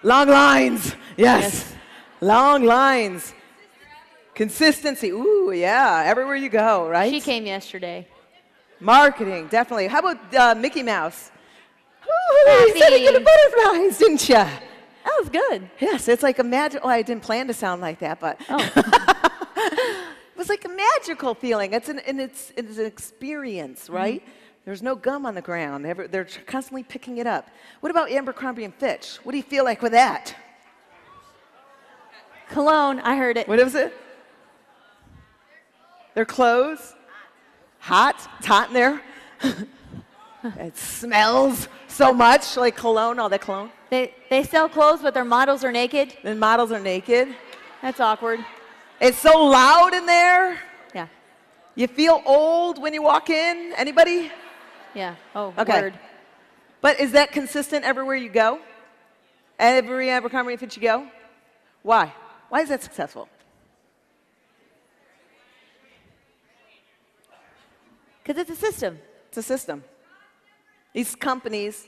Long lines. Yes. Long lines. Consistency. Ooh, yeah. Everywhere you go, right? She came yesterday. Marketing, definitely. How about Mickey Mouse? Ooh, you said you get butterflies, didn't you? That was good. Yes, it's like a magic. Oh, I didn't plan to sound like that, but it was like a magical feeling. It's an experience, right? There's no gum on the ground. They're constantly picking it up. What about Abercrombie and Fitch? What do you feel like with that? Cologne, I heard it. What is it? Their clothes? Hot? It's hot in there. It smells so much like cologne, all that cologne. They sell clothes, but their models are naked. The models are naked. That's awkward. It's so loud in there. Yeah. You feel old when you walk in? Anybody? Yeah. Oh, okay. word. But is that consistent everywhere you go? Every Abercrombie and Fitch you go? Why? Why is that successful? Because it's a system. It's a system. These companies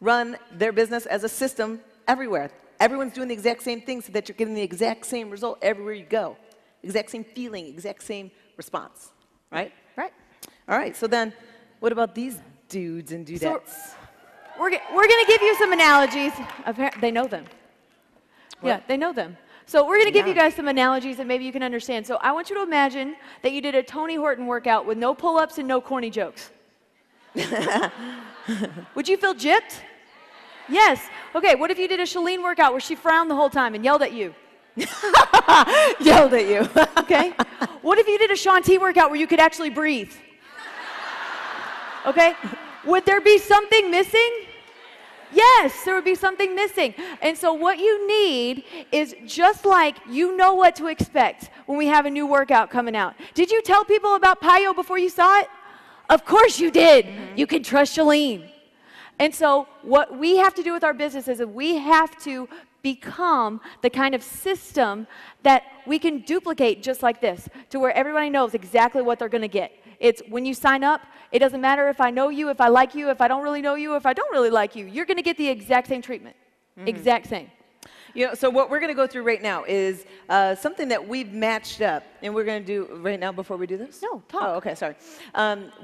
run their business as a system everywhere. Everyone's doing the exact same thing so that you're getting the exact same result everywhere you go. Exact same feeling, exact same response, right? Right. All right, so then what about these dudes and dudettes? So we're going to give you some analogies. They know them. What? Yeah, they know them. So we're going to give you guys some analogies that maybe you can understand. So I want you to imagine that you did a Tony Horton workout with no pull-ups and no corny jokes. Would you feel gypped? Yes. Okay, what if you did a Shalene workout where she frowned the whole time and yelled at you? Yelled at you. Okay. What if you did a Shanti workout where you could actually breathe? Okay. Would there be something missing? Yes, there would be something missing. And so what you need is just like you know what to expect when we have a new workout coming out. Did you tell people about Payo before you saw it? Of course you did. You can trust Shalene. And so what we have to do with our business is that we have to become the kind of system that we can duplicate just like this, to where everybody knows exactly what they're going to get. It's when you sign up, it doesn't matter if I know you, if I like you, if I don't really know you, if I don't really like you. You're going to get the exact same treatment. Exact same. You know, so what we're going to go through right now is something that we've matched up, and we're going to do right now before we do this? No, talk. Oh, okay, sorry.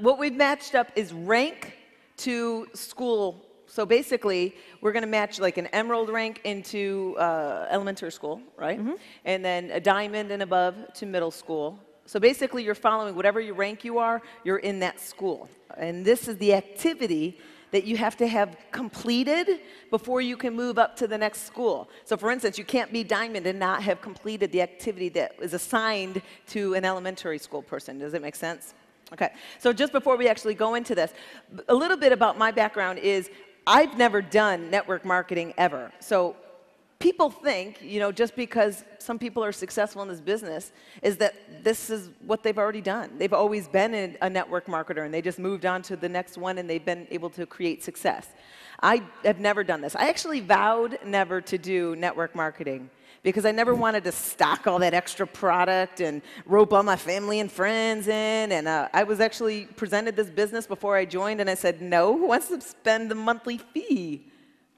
What we've matched up is rank to school. So basically, we're going to match like an emerald rank into elementary school, right? And then a diamond and above to middle school. So basically, you're following whatever your rank you are, you're in that school. And this is the activity that you have to have completed before you can move up to the next school. So for instance, you can't be diamond and not have completed the activity that is assigned to an elementary school person. Does it make sense? Okay, so just before we actually go into this, a little bit about my background is I've never done network marketing ever. So people think, you know, just because some people are successful in this business is that this is what they've already done. They've always been a network marketer and they just moved on to the next one and they've been able to create success. I have never done this. I actually vowed never to do network marketing because I never wanted to stock all that extra product and rope all my family and friends in. And I was actually presented this business before I joined and I said, no, who wants to spend the monthly fee?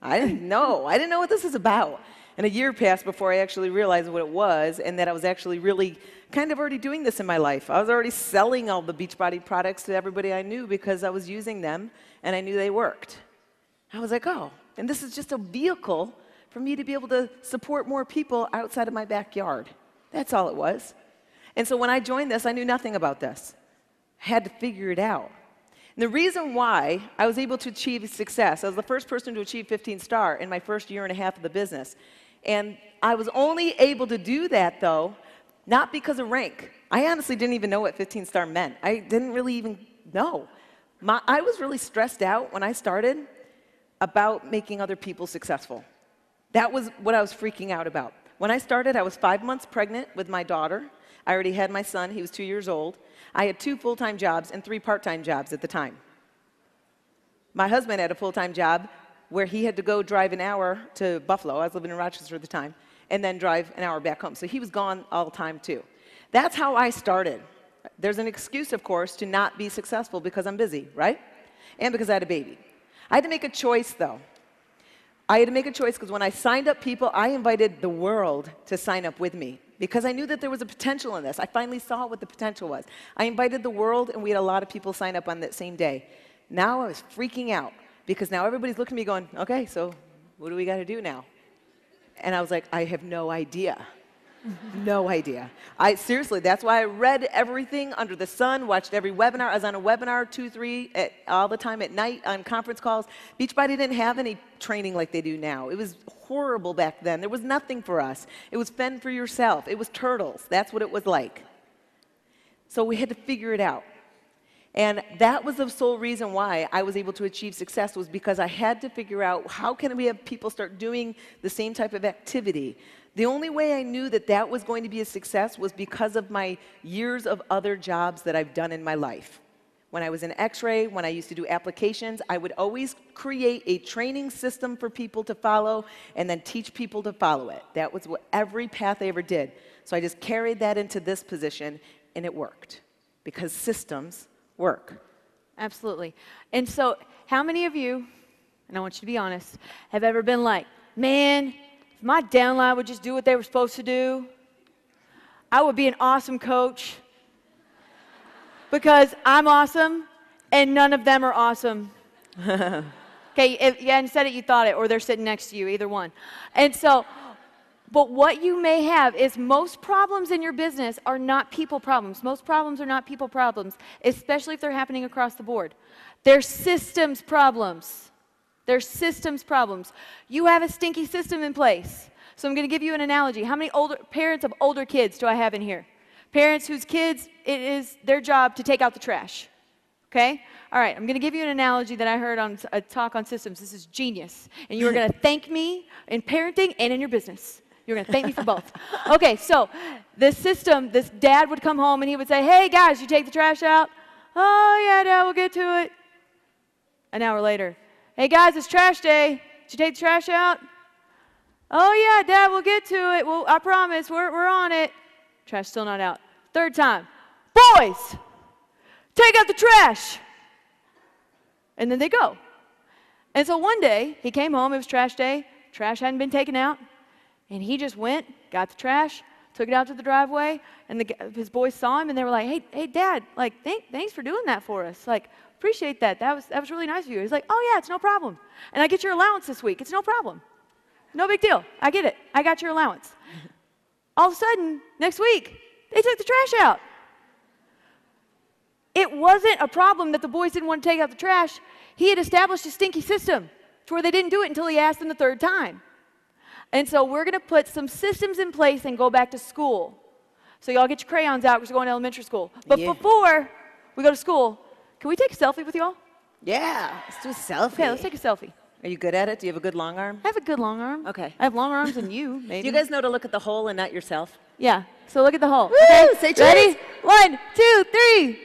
I didn't know. I didn't know what this is about. And a year passed before I actually realized what it was and that I was actually really kind of already doing this in my life. I was already selling all the Beachbody products to everybody I knew because I was using them and I knew they worked. I was like, oh, and this is just a vehicle for me to be able to support more people outside of my backyard. That's all it was. And so when I joined this, I knew nothing about this. I had to figure it out. And the reason why I was able to achieve success, I was the first person to achieve 15-star in my first year and a half of the business. And I was only able to do that, though, not because of rank. I honestly didn't even know what 15-star meant. I didn't really even know. I was really stressed out when I started about making other people successful. That was what I was freaking out about. When I started, I was 5 months pregnant with my daughter. I already had my son. He was 2 years old. I had 2 full-time jobs and 3 part-time jobs at the time. My husband had a full-time job where he had to go drive an hour to Buffalo. I was living in Rochester at the time, and then drive an hour back home. So he was gone all the time, too. That's how I started. There's an excuse, of course, to not be successful because I'm busy, right? And because I had a baby. I had to make a choice, though. I had to make a choice because when I signed up people, I invited the world to sign up with me because I knew that there was a potential in this. I finally saw what the potential was. I invited the world, and we had a lot of people sign up on that same day. Now I was freaking out because now everybody's looking at me going, okay, so what do we got to do now? And I was like, I have no idea. No idea. Seriously, that's why I read everything under the sun, watched every webinar. I was on a webinar 2, 3 all the time at night on conference calls. Beachbody didn't have any training like they do now. It was horrible back then. There was nothing for us. It was fend for yourself. It was turtles. That's what it was like. So we had to figure it out. And that was the sole reason why I was able to achieve success, was because I had to figure out how can we have people start doing the same type of activity. The only way I knew that that was going to be a success was because of my years of other jobs that I've done in my life. When I was in X-ray, when I used to do applications, I would always create a training system for people to follow and then teach people to follow it. That was what every path I ever did. So I just carried that into this position, and it worked because systems work. Absolutely. And so how many of you, and I want you to be honest, have ever been like, man, if my downline would just do what they were supposed to do, I would be an awesome coach because I'm awesome and none of them are awesome. Okay, if you hadn't said it, you thought it, or they're sitting next to you, either one. And so, but what you may have is most problems in your business are not people problems. Most problems are not people problems, especially if they're happening across the board. They're systems problems. They're systems problems. You have a stinky system in place. So I'm going to give you an analogy. How many parents of older kids do I have in here? Parents whose kids, it is their job to take out the trash. Okay? All right, I'm going to give you an analogy that I heard on a talk on systems. This is genius. And you are going to thank me in parenting and in your business. You're going to thank me for both. Okay, so this system, this dad would come home and he would say, hey, guys, you take the trash out? Oh, yeah, Dad, we'll get to it. An hour later, hey, guys, it's trash day. Did you take the trash out? Oh, yeah, Dad, we'll get to it. Well, I promise, we're on it. Trash still not out. Third time, boys, take out the trash. And then they go. And so one day, he came home, it was trash day, trash hadn't been taken out, and he just went, got the trash, took it out to the driveway, and his boys saw him, and they were like, hey, Dad, like, thanks for doing that for us. Like, appreciate that. That was really nice of you. He's like, oh, yeah, it's no problem. And I get your allowance this week. It's no problem. No big deal. I get it. I got your allowance. All of a sudden, next week, they took the trash out. It wasn't a problem that the boys didn't want to take out the trash. He had established a stinky system to where they didn't do it until he asked them the third time. And so we're going to put some systems in place and go back to school. So y'all get your crayons out because we're going to elementary school. But before we go to school, can we take a selfie with y'all? Yeah, let's do a selfie. Okay, let's take a selfie. Are you good at it? Do you have a good long arm? I have a good long arm. Okay. I have longer arms than you, maybe. Do you guys know to look at the hole and not yourself? Yeah, so look at the hole. Woo! Okay, Say cheese. ready? 1, 2, 3.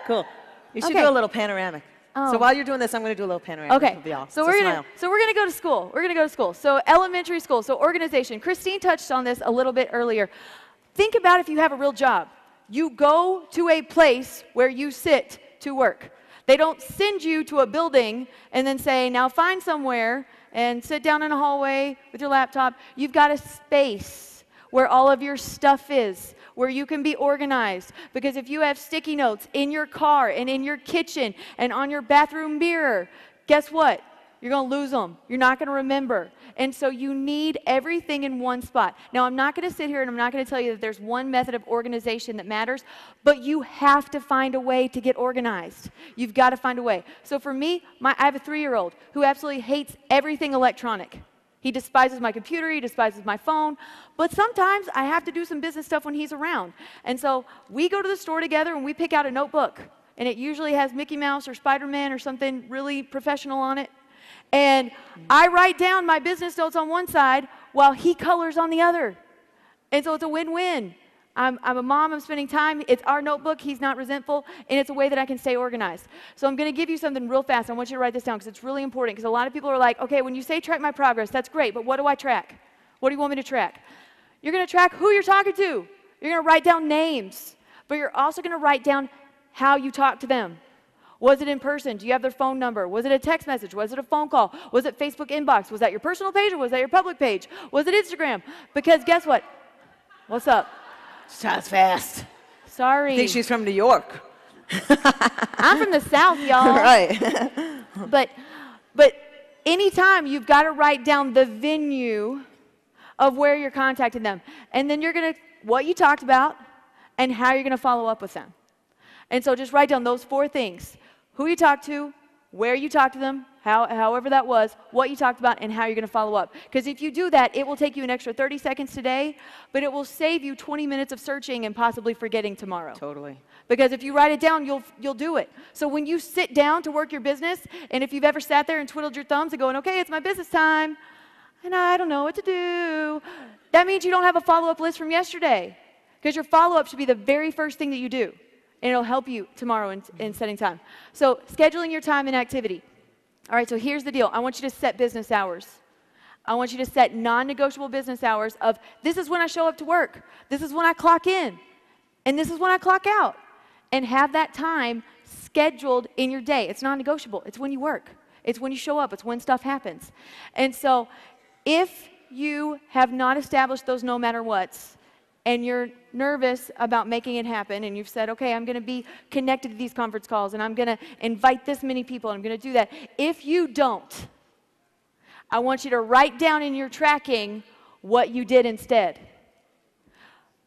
Cool. You should Okay. do a little panoramic. Oh. So while you're doing this, I'm going to do a little panoramic. Okay. Of y'all. So we're gonna go to school. We're gonna go to school. So elementary school. So organization. Christine touched on this a little bit earlier. Think about if you have a real job. You go to a place where you sit to work. They don't send you to a building and then say, now find somewhere and sit down in a hallway with your laptop. You've got a space where all of your stuff is, where you can be organized. Because if you have sticky notes in your car and in your kitchen and on your bathroom mirror, guess what? You're going to lose them. You're not going to remember. And so you need everything in one spot. Now, I'm not going to sit here and I'm not going to tell you that there's one method of organization that matters, but you have to find a way to get organized. You've got to find a way. So for me, I have a 3-year-old who absolutely hates everything electronic. He despises my computer, he despises my phone, but sometimes I have to do some business stuff when he's around. And so we go to the store together and we pick out a notebook, and it usually has Mickey Mouse or Spider-Man or something really professional on it. And I write down my business notes on one side while he colors on the other. And so it's a win-win. I'm a mom, I'm spending time, it's our notebook, he's not resentful, and it's a way that I can stay organized. So I'm going to give you something real fast. I want you to write this down because it's really important, because a lot of people are like, okay, when you say track my progress, that's great, but what do I track? What do you want me to track? You're going to track who you're talking to. You're going to write down names, but you're also going to write down how you talk to them. Was it in person? Do you have their phone number? Was it a text message? Was it a phone call? Was it Facebook inbox? Was that your personal page or was that your public page? Was it Instagram? Because guess what? What's up? Sounds fast. Sorry. I think she's from New York. I'm from the South, y'all. Right. But anytime you've got to write down the venue of where you're contacting them. And then you're going to, what you talked about and how you're going to follow up with them. And so just write down those 4 things. Who you talked to, where you talked to them, however that was, what you talked about, and how you're going to follow up. Because if you do that, it will take you an extra 30 seconds today, but it will save you 20 minutes of searching and possibly forgetting tomorrow. Totally. Because if you write it down, you'll do it. So when you sit down to work your business, and if you've ever sat there and twiddled your thumbs and going, okay, it's my business time, and I don't know what to do, that means you don't have a follow-up list from yesterday. Because your follow-up should be the very first thing that you do. And it'll help you tomorrow in setting time. So scheduling your time and activity. All right, so here's the deal. I want you to set business hours. I want you to set non-negotiable business hours of this is when I show up to work. This is when I clock in. And this is when I clock out. And have that time scheduled in your day. It's non-negotiable. It's when you work. It's when you show up. It's when stuff happens. And so if you have not established those no matter whats, and you're nervous about making it happen, and you've said, okay, I'm going to be connected to these conference calls, and I'm going to invite this many people, and I'm going to do that. If you don't, I want you to write down in your tracking what you did instead.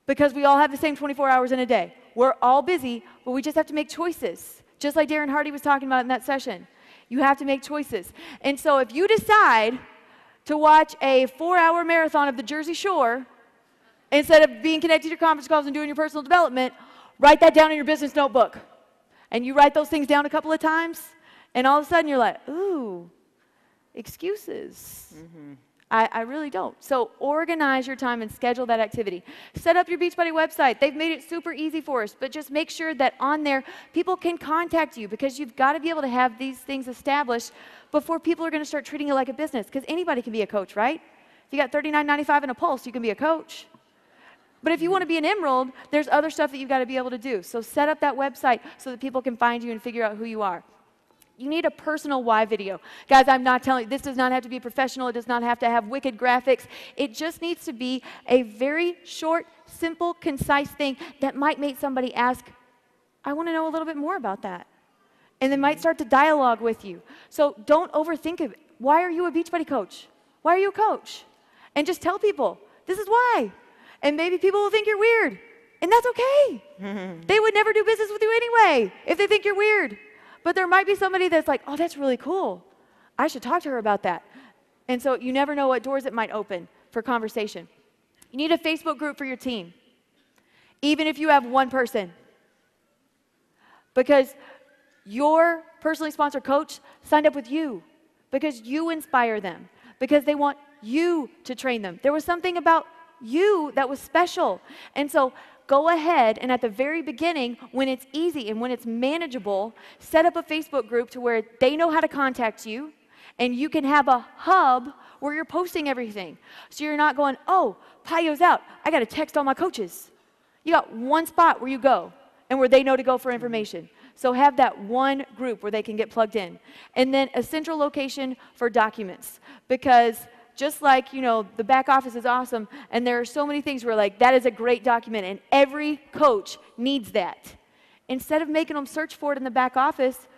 Because we all have the same 24 hours in a day. We're all busy, but we just have to make choices. Just like Darren Hardy was talking about in that session. You have to make choices. And so if you decide to watch a 4-hour marathon of the Jersey Shore, instead of being connected to your conference calls and doing your personal development, write that down in your business notebook. And you write those things down a couple of times, and all of a sudden you're like, ooh, excuses. I really don't. So organize your time and schedule that activity. Set up your Beachbody website. They've made it super easy for us, but just make sure that on there people can contact you, because you've got to be able to have these things established before people are going to start treating it like a business, because anybody can be a coach, right? If you got $39.95 in a pulse, you can be a coach. But if you want to be an emerald, there's other stuff that you've got to be able to do. So set up that website so that people can find you and figure out who you are. You need a personal why video. Guys, I'm not telling you, this does not have to be professional. It does not have to have wicked graphics. It just needs to be a very short, simple, concise thing that might make somebody ask, I want to know a little bit more about that. And they might start to dialogue with you. So don't overthink it. Why are you a Beachbody coach? Why are you a coach? And just tell people, this is why. And maybe people will think you're weird. And that's okay. They would never do business with you anyway if they think you're weird. But there might be somebody that's like, oh, that's really cool. I should talk to her about that. And so you never know what doors it might open for conversation. You need a Facebook group for your team, even if you have one person. Because your personally sponsored coach signed up with you because you inspire them, because they want you to train them. There was something about you that was special. And so go ahead and at the very beginning, when it's easy and when it's manageable, set up a Facebook group to where they know how to contact you, and you can have a hub where you're posting everything. So you're not going, oh, Payo's out. I got to text all my coaches. You got one spot where you go and where they know to go for information. So have that one group where they can get plugged in. And then a central location for documents, because just like, you know, the back office is awesome, and there are so many things where, like, that is a great document, and every coach needs that. Instead of making them search for it in the back office,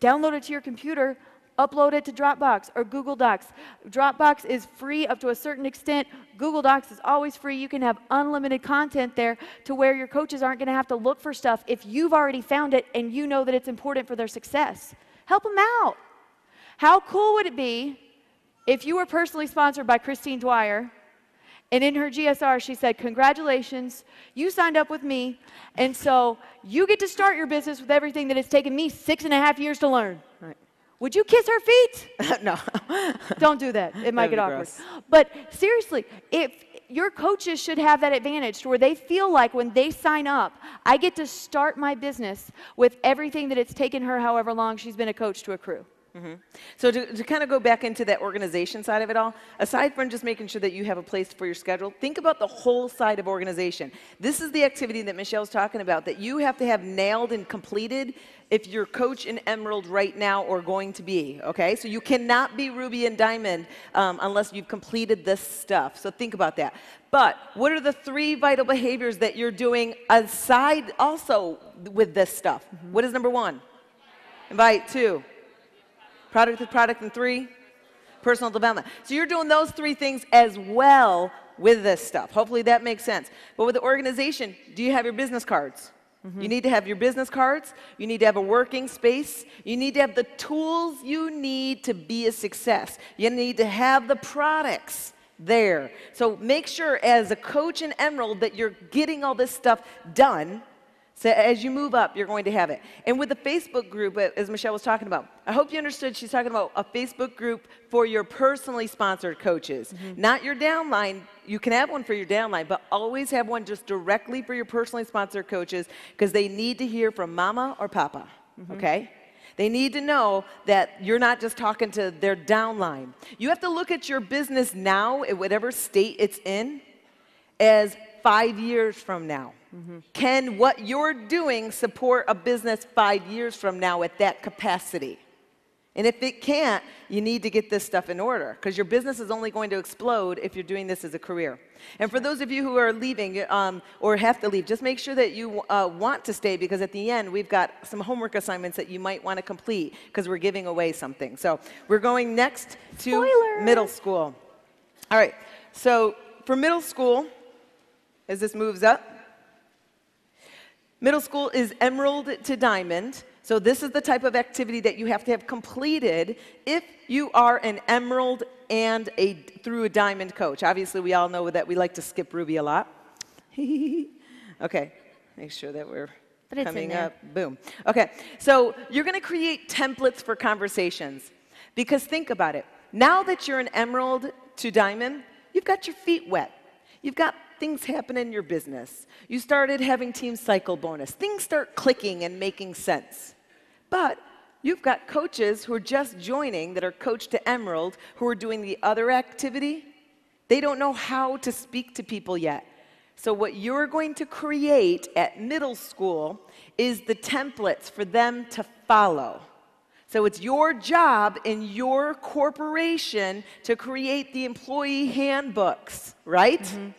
download it to your computer, upload it to Dropbox or Google Docs. Dropbox is free up to a certain extent. Google Docs is always free. You can have unlimited content there to where your coaches aren't going to have to look for stuff if you've already found it and you know that it's important for their success. Help them out. How cool would it be if you were personally sponsored by Christine Dwyer, and in her GSR she said, congratulations, you signed up with me, and so you get to start your business with everything that it's taken me 6.5 years to learn. Right. Would you kiss her feet? No. Don't do that. It might get awkward. Gross. But seriously, if your coaches should have that advantage to where they feel like when they sign up, I get to start my business with everything that it's taken her however long she's been a coach to accrue. So to kind of go back into that organization side of it all, aside from just making sure that you have a place for your schedule, think about the whole side of organization. This is the activity that Michelle's talking about that you have to have nailed and completed if you're coach in Emerald right now or going to be, okay? So you cannot be Ruby and Diamond unless you've completed this stuff. So think about that. But what are the 3 vital behaviors that you're doing aside also with this stuff? What is number 1? Invite. 2. Product with product, and 3, personal development. So you're doing those 3 things as well with this stuff. Hopefully that makes sense. But with the organization, do you have your business cards? You need to have your business cards. You need to have a working space. You need to have the tools you need to be a success. You need to have the products there. So make sure as a coach in Emerald that you're getting all this stuff done. So as you move up, you're going to have it. And with the Facebook group, as Michelle was talking about, I hope you understood she's talking about a Facebook group for your personally sponsored coaches, not your downline. You can have one for your downline, but always have one just directly for your personally sponsored coaches, because they need to hear from mama or papa, okay? They need to know that you're not just talking to their downline. You have to look at your business now, at whatever state it's in, as 5 years from now. Can what you're doing support a business 5 years from now at that capacity? And if it can't, you need to get this stuff in order, because your business is only going to explode if you're doing this as a career. And for those of you who are leaving or have to leave, just make sure that you want to stay, because at the end we've got some homework assignments that you might want to complete, because we're giving away something. So we're going next to middle school. All right, so for middle school, as this moves up, middle school is Emerald to Diamond. So this is the type of activity that you have to have completed if you are an emerald and through a diamond coach. Obviously, we all know that we like to skip Ruby a lot. Okay, make sure that we're coming up. Boom. Okay, so you're going to create templates for conversations. Because think about it. Now that you're an emerald to diamond, you've got your feet wet. You've got things happen in your business. You started having team cycle bonus. Things start clicking and making sense. But you've got coaches who are just joining that are coach to emerald who are doing the other activity. They don't know how to speak to people yet. So what you're going to create at middle school is the templates for them to follow. So it's your job in your corporation to create the employee handbooks, right? Mm-hmm.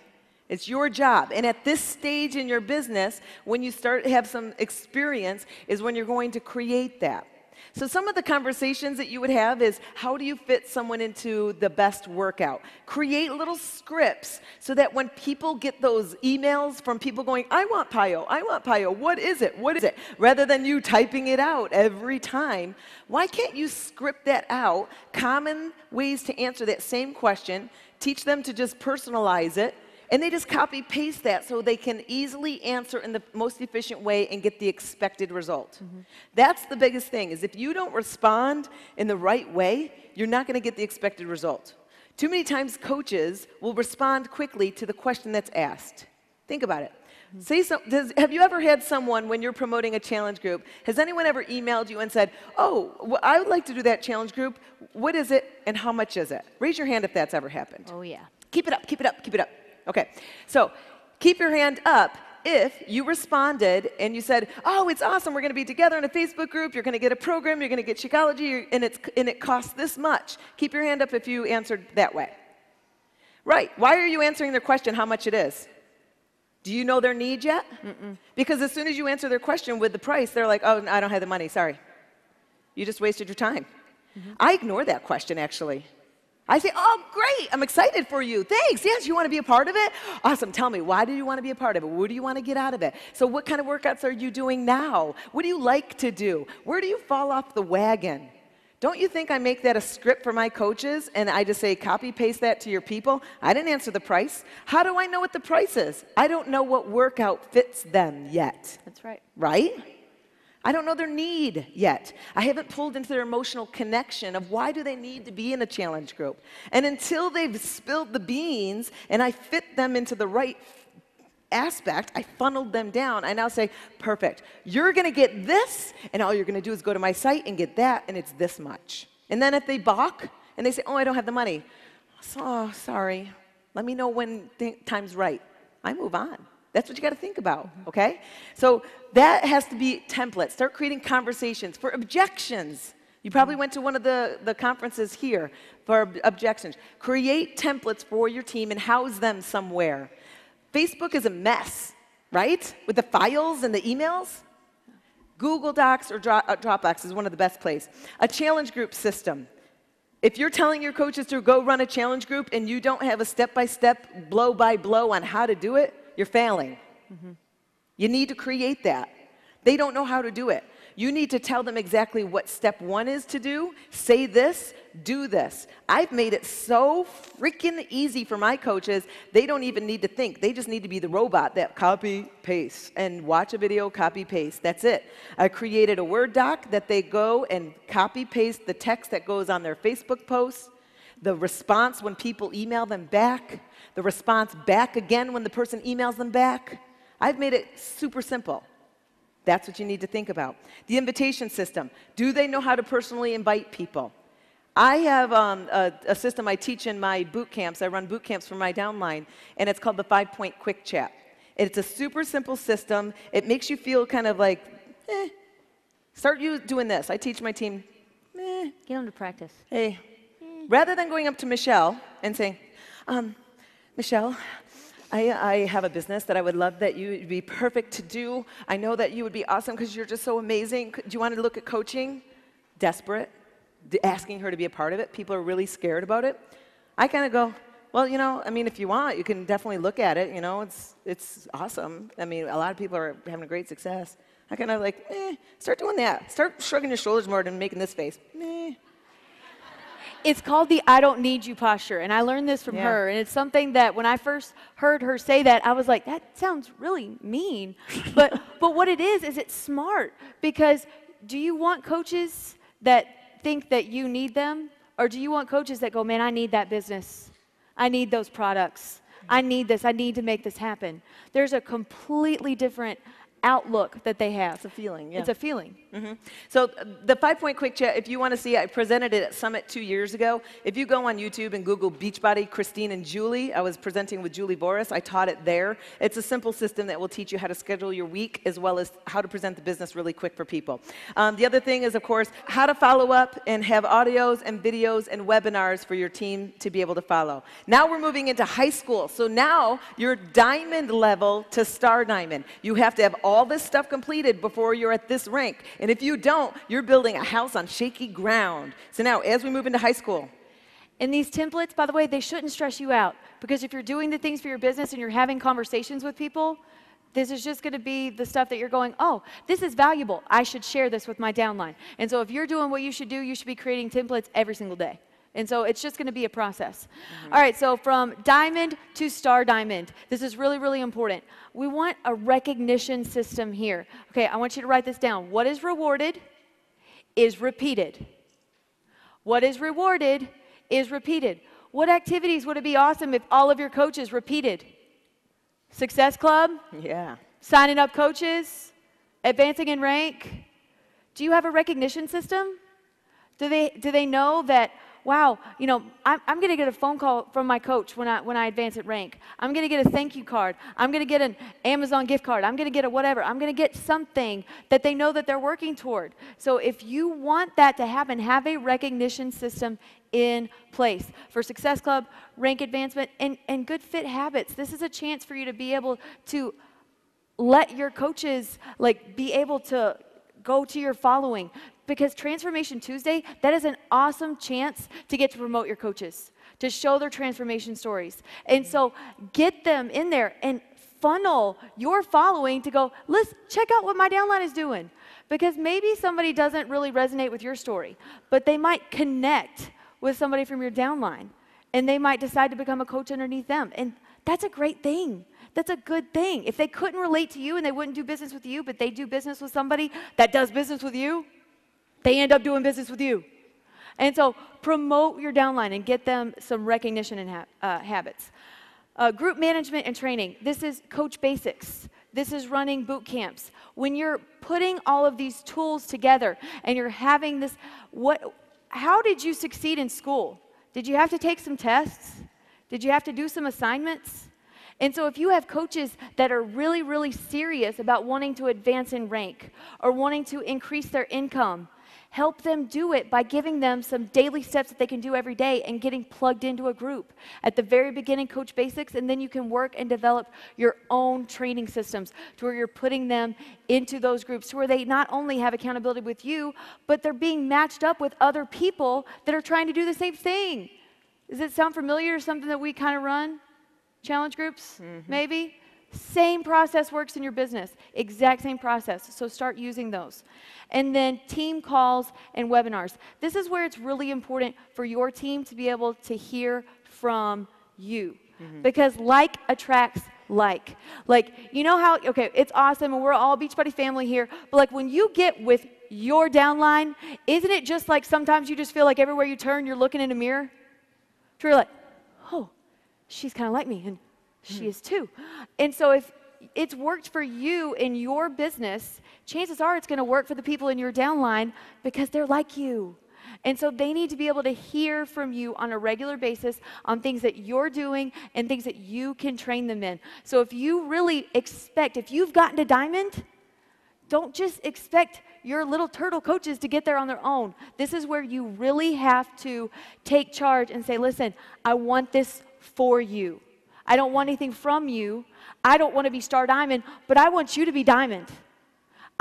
It's your job. And at this stage in your business, when you start to have some experience, is when you're going to create that. So some of the conversations that you would have is, how do you fit someone into the best workout? Create little scripts so that when people get those emails from people going, I want PIO, what is it, what is it? Rather than you typing it out every time, why can't you script that out? Common ways to answer that same question, teach them to just personalize it, and they just copy-paste that so they can easily answer in the most efficient way and get the expected result. Mm-hmm. That's the biggest thing, is if you don't respond in the right way, you're not going to get the expected result. Too many times coaches will respond quickly to the question that's asked. Think about it. Mm-hmm. Have you ever had someone, when you're promoting a challenge group, has anyone ever emailed you and said, oh, I would like to do that challenge group. What is it and how much is it? Raise your hand if that's ever happened. Oh, yeah. Keep it up, keep it up, keep it up. Okay, so keep your hand up if you responded and you said, oh, it's awesome, we're going to be together in a Facebook group, you're going to get a program, you're going to get Shakeology, and it costs this much. Keep your hand up if you answered that way. Right, why are you answering their question how much it is? Do you know their need yet? Mm-mm. Because as soon as you answer their question with the price, they're like, oh, I don't have the money, sorry. You just wasted your time. Mm-hmm. I ignore that question, actually. I say, oh, great, I'm excited for you. Thanks, yes, you want to be a part of it? Awesome, tell me, why do you want to be a part of it? What do you want to get out of it? So what kind of workouts are you doing now? What do you like to do? Where do you fall off the wagon? Don't you think I make that a script for my coaches and I just say, copy, paste that to your people? I didn't answer the price. How do I know what the price is? I don't know what workout fits them yet. That's right. Right? I don't know their need yet. I haven't pulled into their emotional connection of why do they need to be in a challenge group. And until they've spilled the beans and I fit them into the right aspect, I funneled them down. I now say, perfect, you're going to get this, and all you're going to do is go to my site and get that, and it's this much. And then if they balk and they say, oh, I don't have the money. Oh, sorry. Let me know when time's right. I move on. That's what you got to think about, okay? So that has to be templates. Start creating conversations for objections. You probably went to one of the conferences here for objections. Create templates for your team and house them somewhere. Facebook is a mess, right? With the files and the emails. Google Docs or Dropbox is one of the best places. A challenge group system. If you're telling your coaches to go run a challenge group and you don't have a step-by-step, blow-by-blow on how to do it, you're failing. Mm-hmm. You need to create that. They don't know how to do it. You need to tell them exactly what step one is to do. Say this, do this. I've made it so freaking easy for my coaches, they don't even need to think. They just need to be the robot that copy, paste, and watch a video, copy, paste. That's it. I created a Word doc that they go and copy, paste the text that goes on their Facebook posts, the response when people email them back, the response back again when the person emails them back. I've made it super simple. That's what you need to think about. The invitation system. Do they know how to personally invite people? I have a system I teach in my boot camps. I run boot camps for my downline, and it's called the 5-Point Quick Chat. It's a super simple system. It makes you feel kind of like, start you doing this. I teach my team, Get them to practice. Hey. Rather than going up to Michelle and saying, Michelle, I have a business that I would love that you would be perfect to do. I know that you would be awesome because you're just so amazing. Do you want to look at coaching? Desperate. Asking her to be a part of it. People are really scared about it. I kind of go, well, you know, I mean, if you want, you can definitely look at it. You know, it's awesome. I mean, a lot of people are having a great success. I kind of like, start doing that. Start shrugging your shoulders more than making this face. It's called the I don't need you posture, and I learned this from her, and it's something that when I first heard her say that, I was like, that sounds really mean. But what it is it's smart, because do you want coaches that think that you need them, or do you want coaches that go, man, I need that business. I need those products. I need this. I need to make this happen. There's a completely different outlook that they have. It's a feeling, It's a feeling. So the 5-point quick chat, if you want to see, I presented it at Summit 2 years ago. If you go on YouTube and Google Beachbody, Christine and Julie, I was presenting with Julie Boris. I taught it there. It's a simple system that will teach you how to schedule your week as well as how to present the business really quick for people. The other thing is, of course, how to follow up and have audios and videos and webinars for your team to be able to follow. Now we're moving into high school. So now you're diamond level to star diamond. You have to have all this stuff completed before you're at this rank. And if you don't, you're building a house on shaky ground. So now, as we move into high school. And these templates, by the way, they shouldn't stress you out. Because if you're doing the things for your business and you're having conversations with people, this is just going to be the stuff that you're going, oh, this is valuable. I should share this with my downline. And so if you're doing what you should do, you should be creating templates every single day. And so it's just going to be a process. All right, so from diamond to star diamond. This is really, really important. We want a recognition system here. Okay, I want you to write this down. What is rewarded is repeated. What is rewarded is repeated. What activities would it be awesome if all of your coaches repeated? Success Club? Yeah. Signing up coaches? Advancing in rank? Do you have a recognition system? Do they know that, wow, you know, I'm going to get a phone call from my coach when I advance at rank. I'm going to get a thank you card. I'm going to get an Amazon gift card. I'm going to get a whatever. I'm going to get something that they know that they're working toward. So if you want that to happen, have a recognition system in place for Success Club, rank advancement, and good fit habits. This is a chance for you to be able to let your coaches be able to go to your following. Because Transformation Tuesday, that is an awesome chance to get to promote your coaches, to show their transformation stories. And so get them in there and funnel your following to go, let's check out what my downline is doing. Because maybe somebody doesn't really resonate with your story, but they might connect with somebody from your downline, and they might decide to become a coach underneath them. And that's a great thing. That's a good thing. If they couldn't relate to you and they wouldn't do business with you, but they do business with somebody that does business with you, they end up doing business with you. And so promote your downline and get them some recognition and habits. Group management and training. This is coach basics. This is running boot camps. When you're putting all of these tools together and you're having this, how did you succeed in school? Did you have to take some tests? Did you have to do some assignments? And so if you have coaches that are really, really serious about wanting to advance in rank or wanting to increase their income, help them do it by giving them some daily steps that they can do every day and getting plugged into a group. At the very beginning, coach basics, and then you can work and develop your own training systems to where you're putting them into those groups to where they not only have accountability with you, but they're being matched up with other people that are trying to do the same thing. Does it sound familiar to something that we kind of run? Challenge groups, maybe? Same process works in your business. Exact same process. So start using those. And then team calls and webinars. This is where it's really important for your team to be able to hear from you. Because like attracts like. You know how, okay, it's awesome and we're all Beachbody family here, but when you get with your downline, isn't it just like sometimes you just feel like everywhere you turn, you're looking in a mirror? So you're like, oh, she's kind of like me, and she is too. And so if it's worked for you in your business, chances are it's going to work for the people in your downline because they're like you. And so they need to be able to hear from you on a regular basis on things that you're doing and things that you can train them in. So if you really expect, if you've gotten to diamond, don't just expect your little turtle coaches to get there on their own. This is where you really have to take charge and say, listen, I want this for you. I don't want anything from you. I don't want to be star diamond, but I want you to be diamond.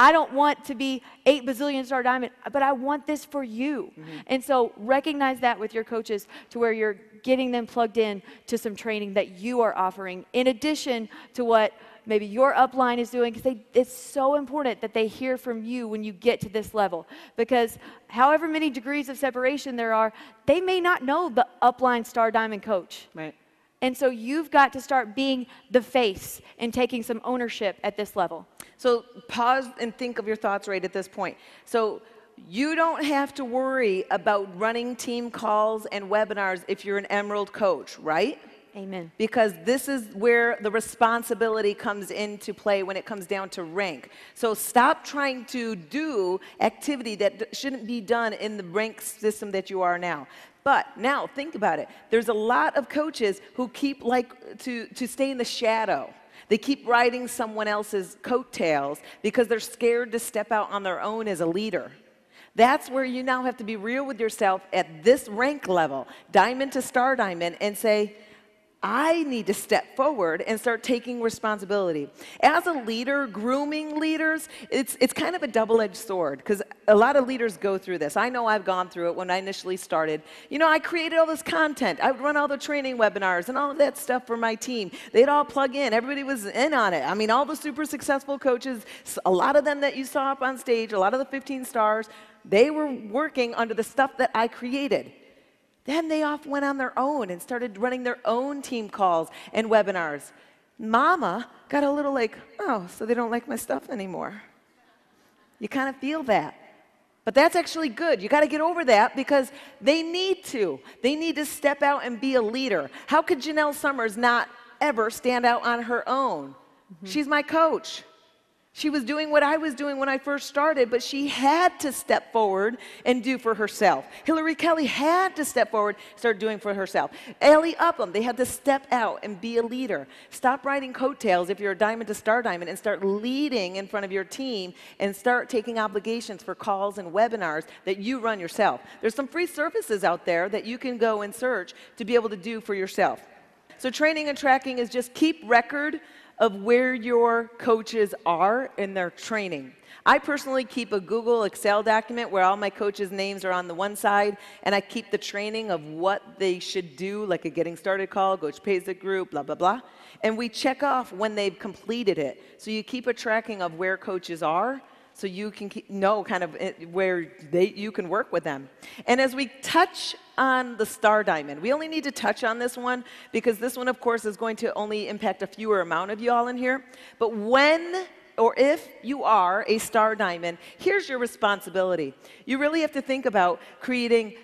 I don't want to be 8 bazillion star diamond, but I want this for you. And so recognize that with your coaches to where you're getting them plugged in to some training that you are offering in addition to what maybe your upline is doing, because it's so important that they hear from you when you get to this level. Because however many degrees of separation there are, they may not know the upline star diamond coach. Right. And so you've got to start being the face and taking some ownership at this level. So pause and think of your thoughts right at this point. So you don't have to worry about running team calls and webinars if you're an Emerald coach, right? Amen. Because this is where the responsibility comes into play when it comes down to rank. So stop trying to do activity that shouldn't be done in the rank system that you are now. But now think about it. There's a lot of coaches who keep to stay in the shadow. They keep riding someone else's coattails because they're scared to step out on their own as a leader. That's where you now have to be real with yourself at this rank level, diamond to star diamond, and say, I need to step forward and start taking responsibility. As a leader, grooming leaders, it's kind of a double-edged sword because a lot of leaders go through this. I know I've gone through it when I initially started. You know, I created all this content. I would run all the training webinars and all of that stuff for my team. They'd all plug in. Everybody was in on it. I mean, all the super successful coaches, a lot of them that you saw up on stage, a lot of the 15 stars, they were working under the stuff that I created. Then they off went on their own and started running their own team calls and webinars. Mama got a little like, oh, so they don't like my stuff anymore. You kind of feel that. But that's actually good. You got to get over that because they need to. They need to step out and be a leader. How could Janelle Summers not ever stand out on her own? She's my coach. She was doing what I was doing when I first started, but she had to step forward and do for herself. Hillary Kelly had to step forward, start doing for herself. Allie Upham, they had to step out and be a leader. Stop riding coattails if you're a diamond to star diamond and start leading in front of your team and start taking obligations for calls and webinars that you run yourself. There's some free services out there that you can go and search to be able to do for yourself. So training and tracking is just keep record of where your coaches are in their training. I personally keep a Google Excel document where all my coaches' names are on the one side, and I keep the training of what they should do, like a getting started call, Coach pays the group, blah, blah, blah. And we check off when they've completed it. So you keep a tracking of where coaches are, so you can know kind of where you can work with them. And as we touch on the star diamond, we only need to touch on this one because this one, of course, is going to only impact a fewer amount of you all in here. But when or if you are a star diamond, here's your responsibility. You really have to think about creating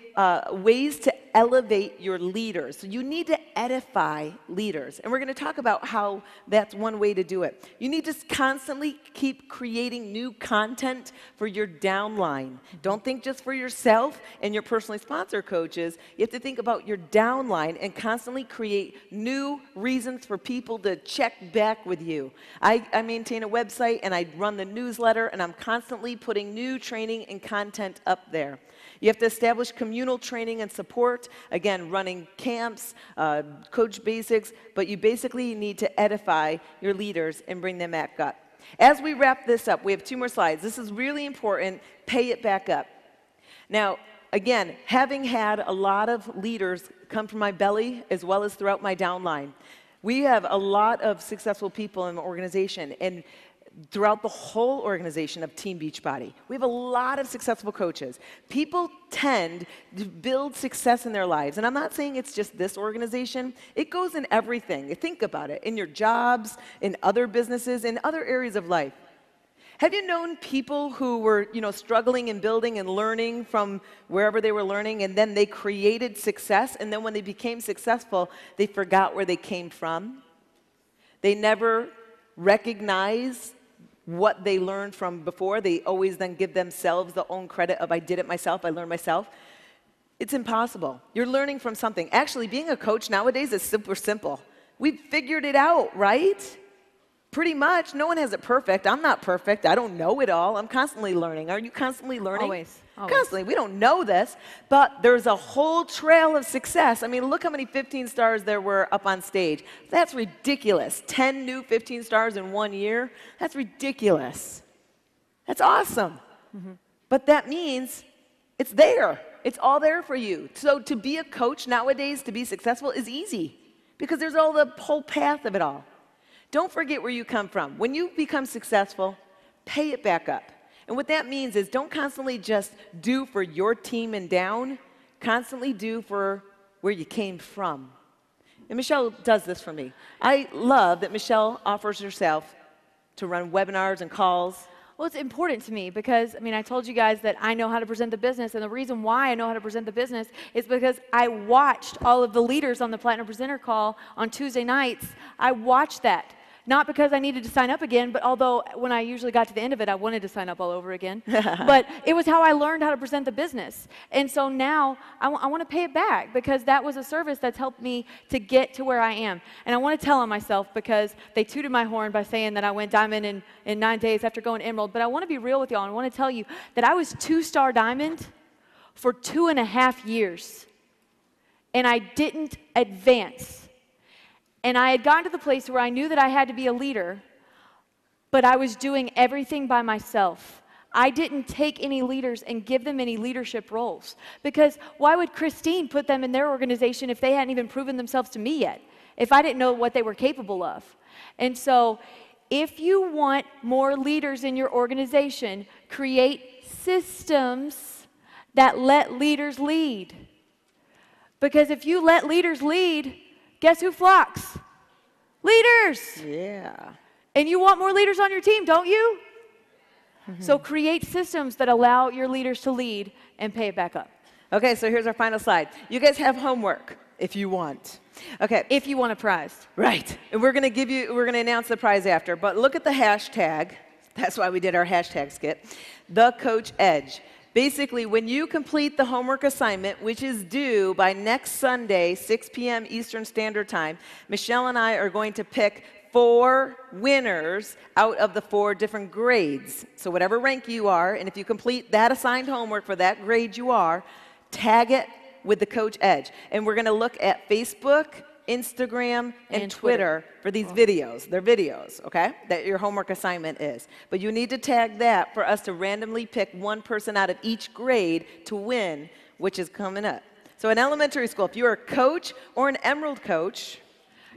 ways to elevate your leaders. So you need to edify leaders. And we're going to talk about how that's one way to do it. You need to constantly keep creating new content for your downline. Don't think just for yourself and your personally sponsored coaches. You have to think about your downline and constantly create new reasons for people to check back with you. I maintain a website and I run the newsletter, and I'm constantly putting new training and content up there. You have to establish communal training and support, again, running camps, coach basics, but you basically need to edify your leaders and bring them back up. As we wrap this up, we have 2 more slides. This is really important. Pay it back up. Now, again, having had a lot of leaders come from my belly as well as throughout my downline, we have a lot of successful people in the organization, and throughout the whole organization of Team Beachbody. We have a lot of successful coaches. People tend to build success in their lives. And I'm not saying it's just this organization. It goes in everything. Think about it. In your jobs, in other businesses, in other areas of life. Have you known people who were, struggling and building and learning from wherever they were learning, and then they created success, and then when they became successful, they forgot where they came from? They never recognized what they learned from before. They always then give themselves the own credit of, I did it myself, I learned myself. It's impossible. You're learning from something. Actually, being a coach nowadays is super simple. We've figured it out, right? Pretty much. No one has it perfect. I'm not perfect. I don't know it all. I'm constantly learning. Are you constantly learning? Always. Constantly. We don't know this, but there's a whole trail of success. I mean, look how many 15 stars there were up on stage. That's ridiculous. 10 new 15 stars in 1 year. That's ridiculous. That's awesome. But that means it's there. It's all there for you. So to be a coach nowadays, to be successful, is easy because there's all the whole path of it all. Don't forget where you come from. When you become successful, pay it back up. And what that means is don't constantly just do for your team and down, constantly do for where you came from. And Michelle does this for me. I love that Michelle offers herself to run webinars and calls. Well, it's important to me because, I mean, I told you guys that I know how to present the business, and the reason why I know how to present the business is because I watched all of the leaders on the Platinum Presenter Call on Tuesday nights. I watched that. Not because I needed to sign up again, but although when I usually got to the end of it, I wanted to sign up all over again. But it was how I learned how to present the business. And so now I want to pay it back because that was a service that's helped me to get to where I am. And I want to tell on myself because they tooted my horn by saying that I went diamond in 9 days after going emerald. But I want to be real with y'all and I want to tell you that I was 2-star diamond for 2.5 years. And I didn't advance. And I had gotten to the place where I knew that I had to be a leader, but I was doing everything by myself. I didn't take any leaders and give them any leadership roles. Because why would Christine put them in their organization if they hadn't even proven themselves to me yet? If I didn't know what they were capable of? And so, if you want more leaders in your organization, create systems that let leaders lead. Because if you let leaders lead, guess who flocks? Leaders. Yeah. And you want more leaders on your team, don't you? So create systems that allow your leaders to lead and pay it back up. Okay, so here's our final slide. You guys have homework if you want. Okay. If you want a prize. Right. And we're going to announce the prize after, but look at the hashtag. That's why we did our hashtag skit. The Coach Edge. Basically, when you complete the homework assignment, which is due by next Sunday, 6 p.m. Eastern Standard Time, Michelle and I are going to pick 4 winners out of the 4 different grades. So whatever rank you are, and if you complete that assigned homework for that grade you are, tag it with the Coach Edge. And we're going to look at Facebook, Instagram, and Twitter for these videos. They're videos, okay, that your homework assignment is. But you need to tag that for us to randomly pick one person out of each grade to win, which is coming up. So in elementary school, if you're a coach or an Emerald coach,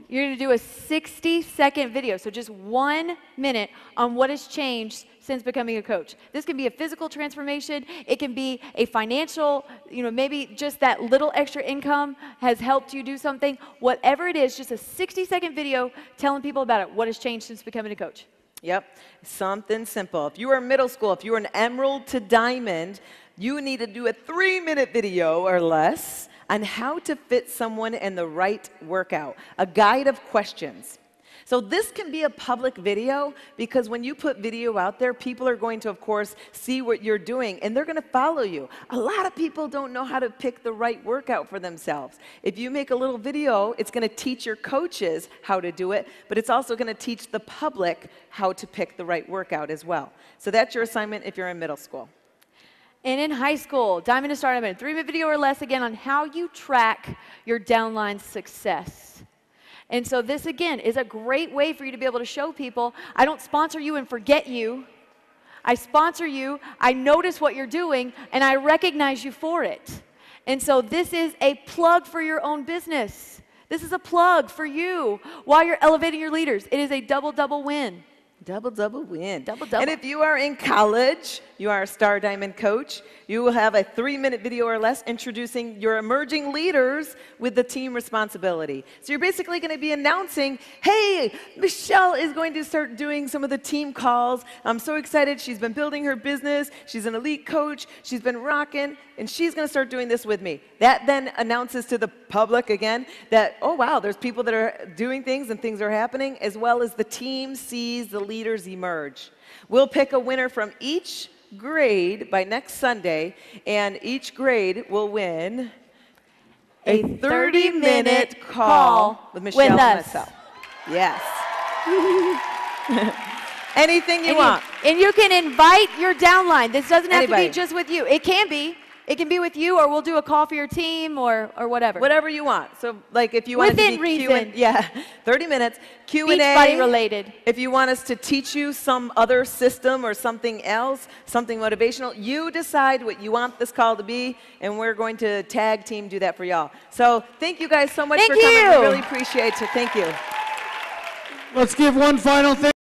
you're going to do a 60-second video, so just 1 minute on what has changed since becoming a coach. This can be a physical transformation. It can be a financial, maybe just that little extra income has helped you do something. Whatever it is, just a 60-second video telling people about it, what has changed since becoming a coach. Yep, something simple. If you are middle school, if you're an Emerald to Diamond, you need to do a 3-minute video or less on how to fit someone in the right workout, a guide of questions. So this can be a public video because when you put video out there, people are going to, of course, see what you're doing, and they're going to follow you. A lot of people don't know how to pick the right workout for themselves. If you make a little video, it's going to teach your coaches how to do it, but it's also going to teach the public how to pick the right workout as well. So that's your assignment if you're in middle school. And in high school, Diamond to Star Diamond, 3-minute video or less, again, on how you track your downline success. And so this, again, is a great way for you to be able to show people, I don't sponsor you and forget you. I sponsor you, I notice what you're doing, and I recognize you for it. And so this is a plug for your own business. This is a plug for you while you're elevating your leaders. It is a double win. Double win. Double. And if you are in college, you are a Star Diamond coach, you will have a 3-minute video or less introducing your emerging leaders with the team responsibility. So you're basically going to be announcing, hey, Michelle is going to start doing some of the team calls. I'm so excited. She's been building her business. She's an elite coach. She's been rocking, and she's going to start doing this with me. That then announces to the public again that, oh, wow, there's people that are doing things and things are happening, as well as the team sees the leaders emerge. We'll pick a winner from each grade by next Sunday, and each grade will win a 30-minute call with Michelle and myself. Yes. Anything you want. And you can invite your downline. This doesn't have to Anybody. be just with you. It can be. It can be with you, or we'll do a call for your team, or whatever. Whatever you want. So, like, if you want Within to be reason. yeah, 30 minutes. Q&A. Beachbody related. If you want us to teach you some other system or something else, something motivational, you decide what you want this call to be, and we're going to tag team do that for y'all. So, thank you guys so much for coming. We really appreciate it. Thank you. Let's give one final thing.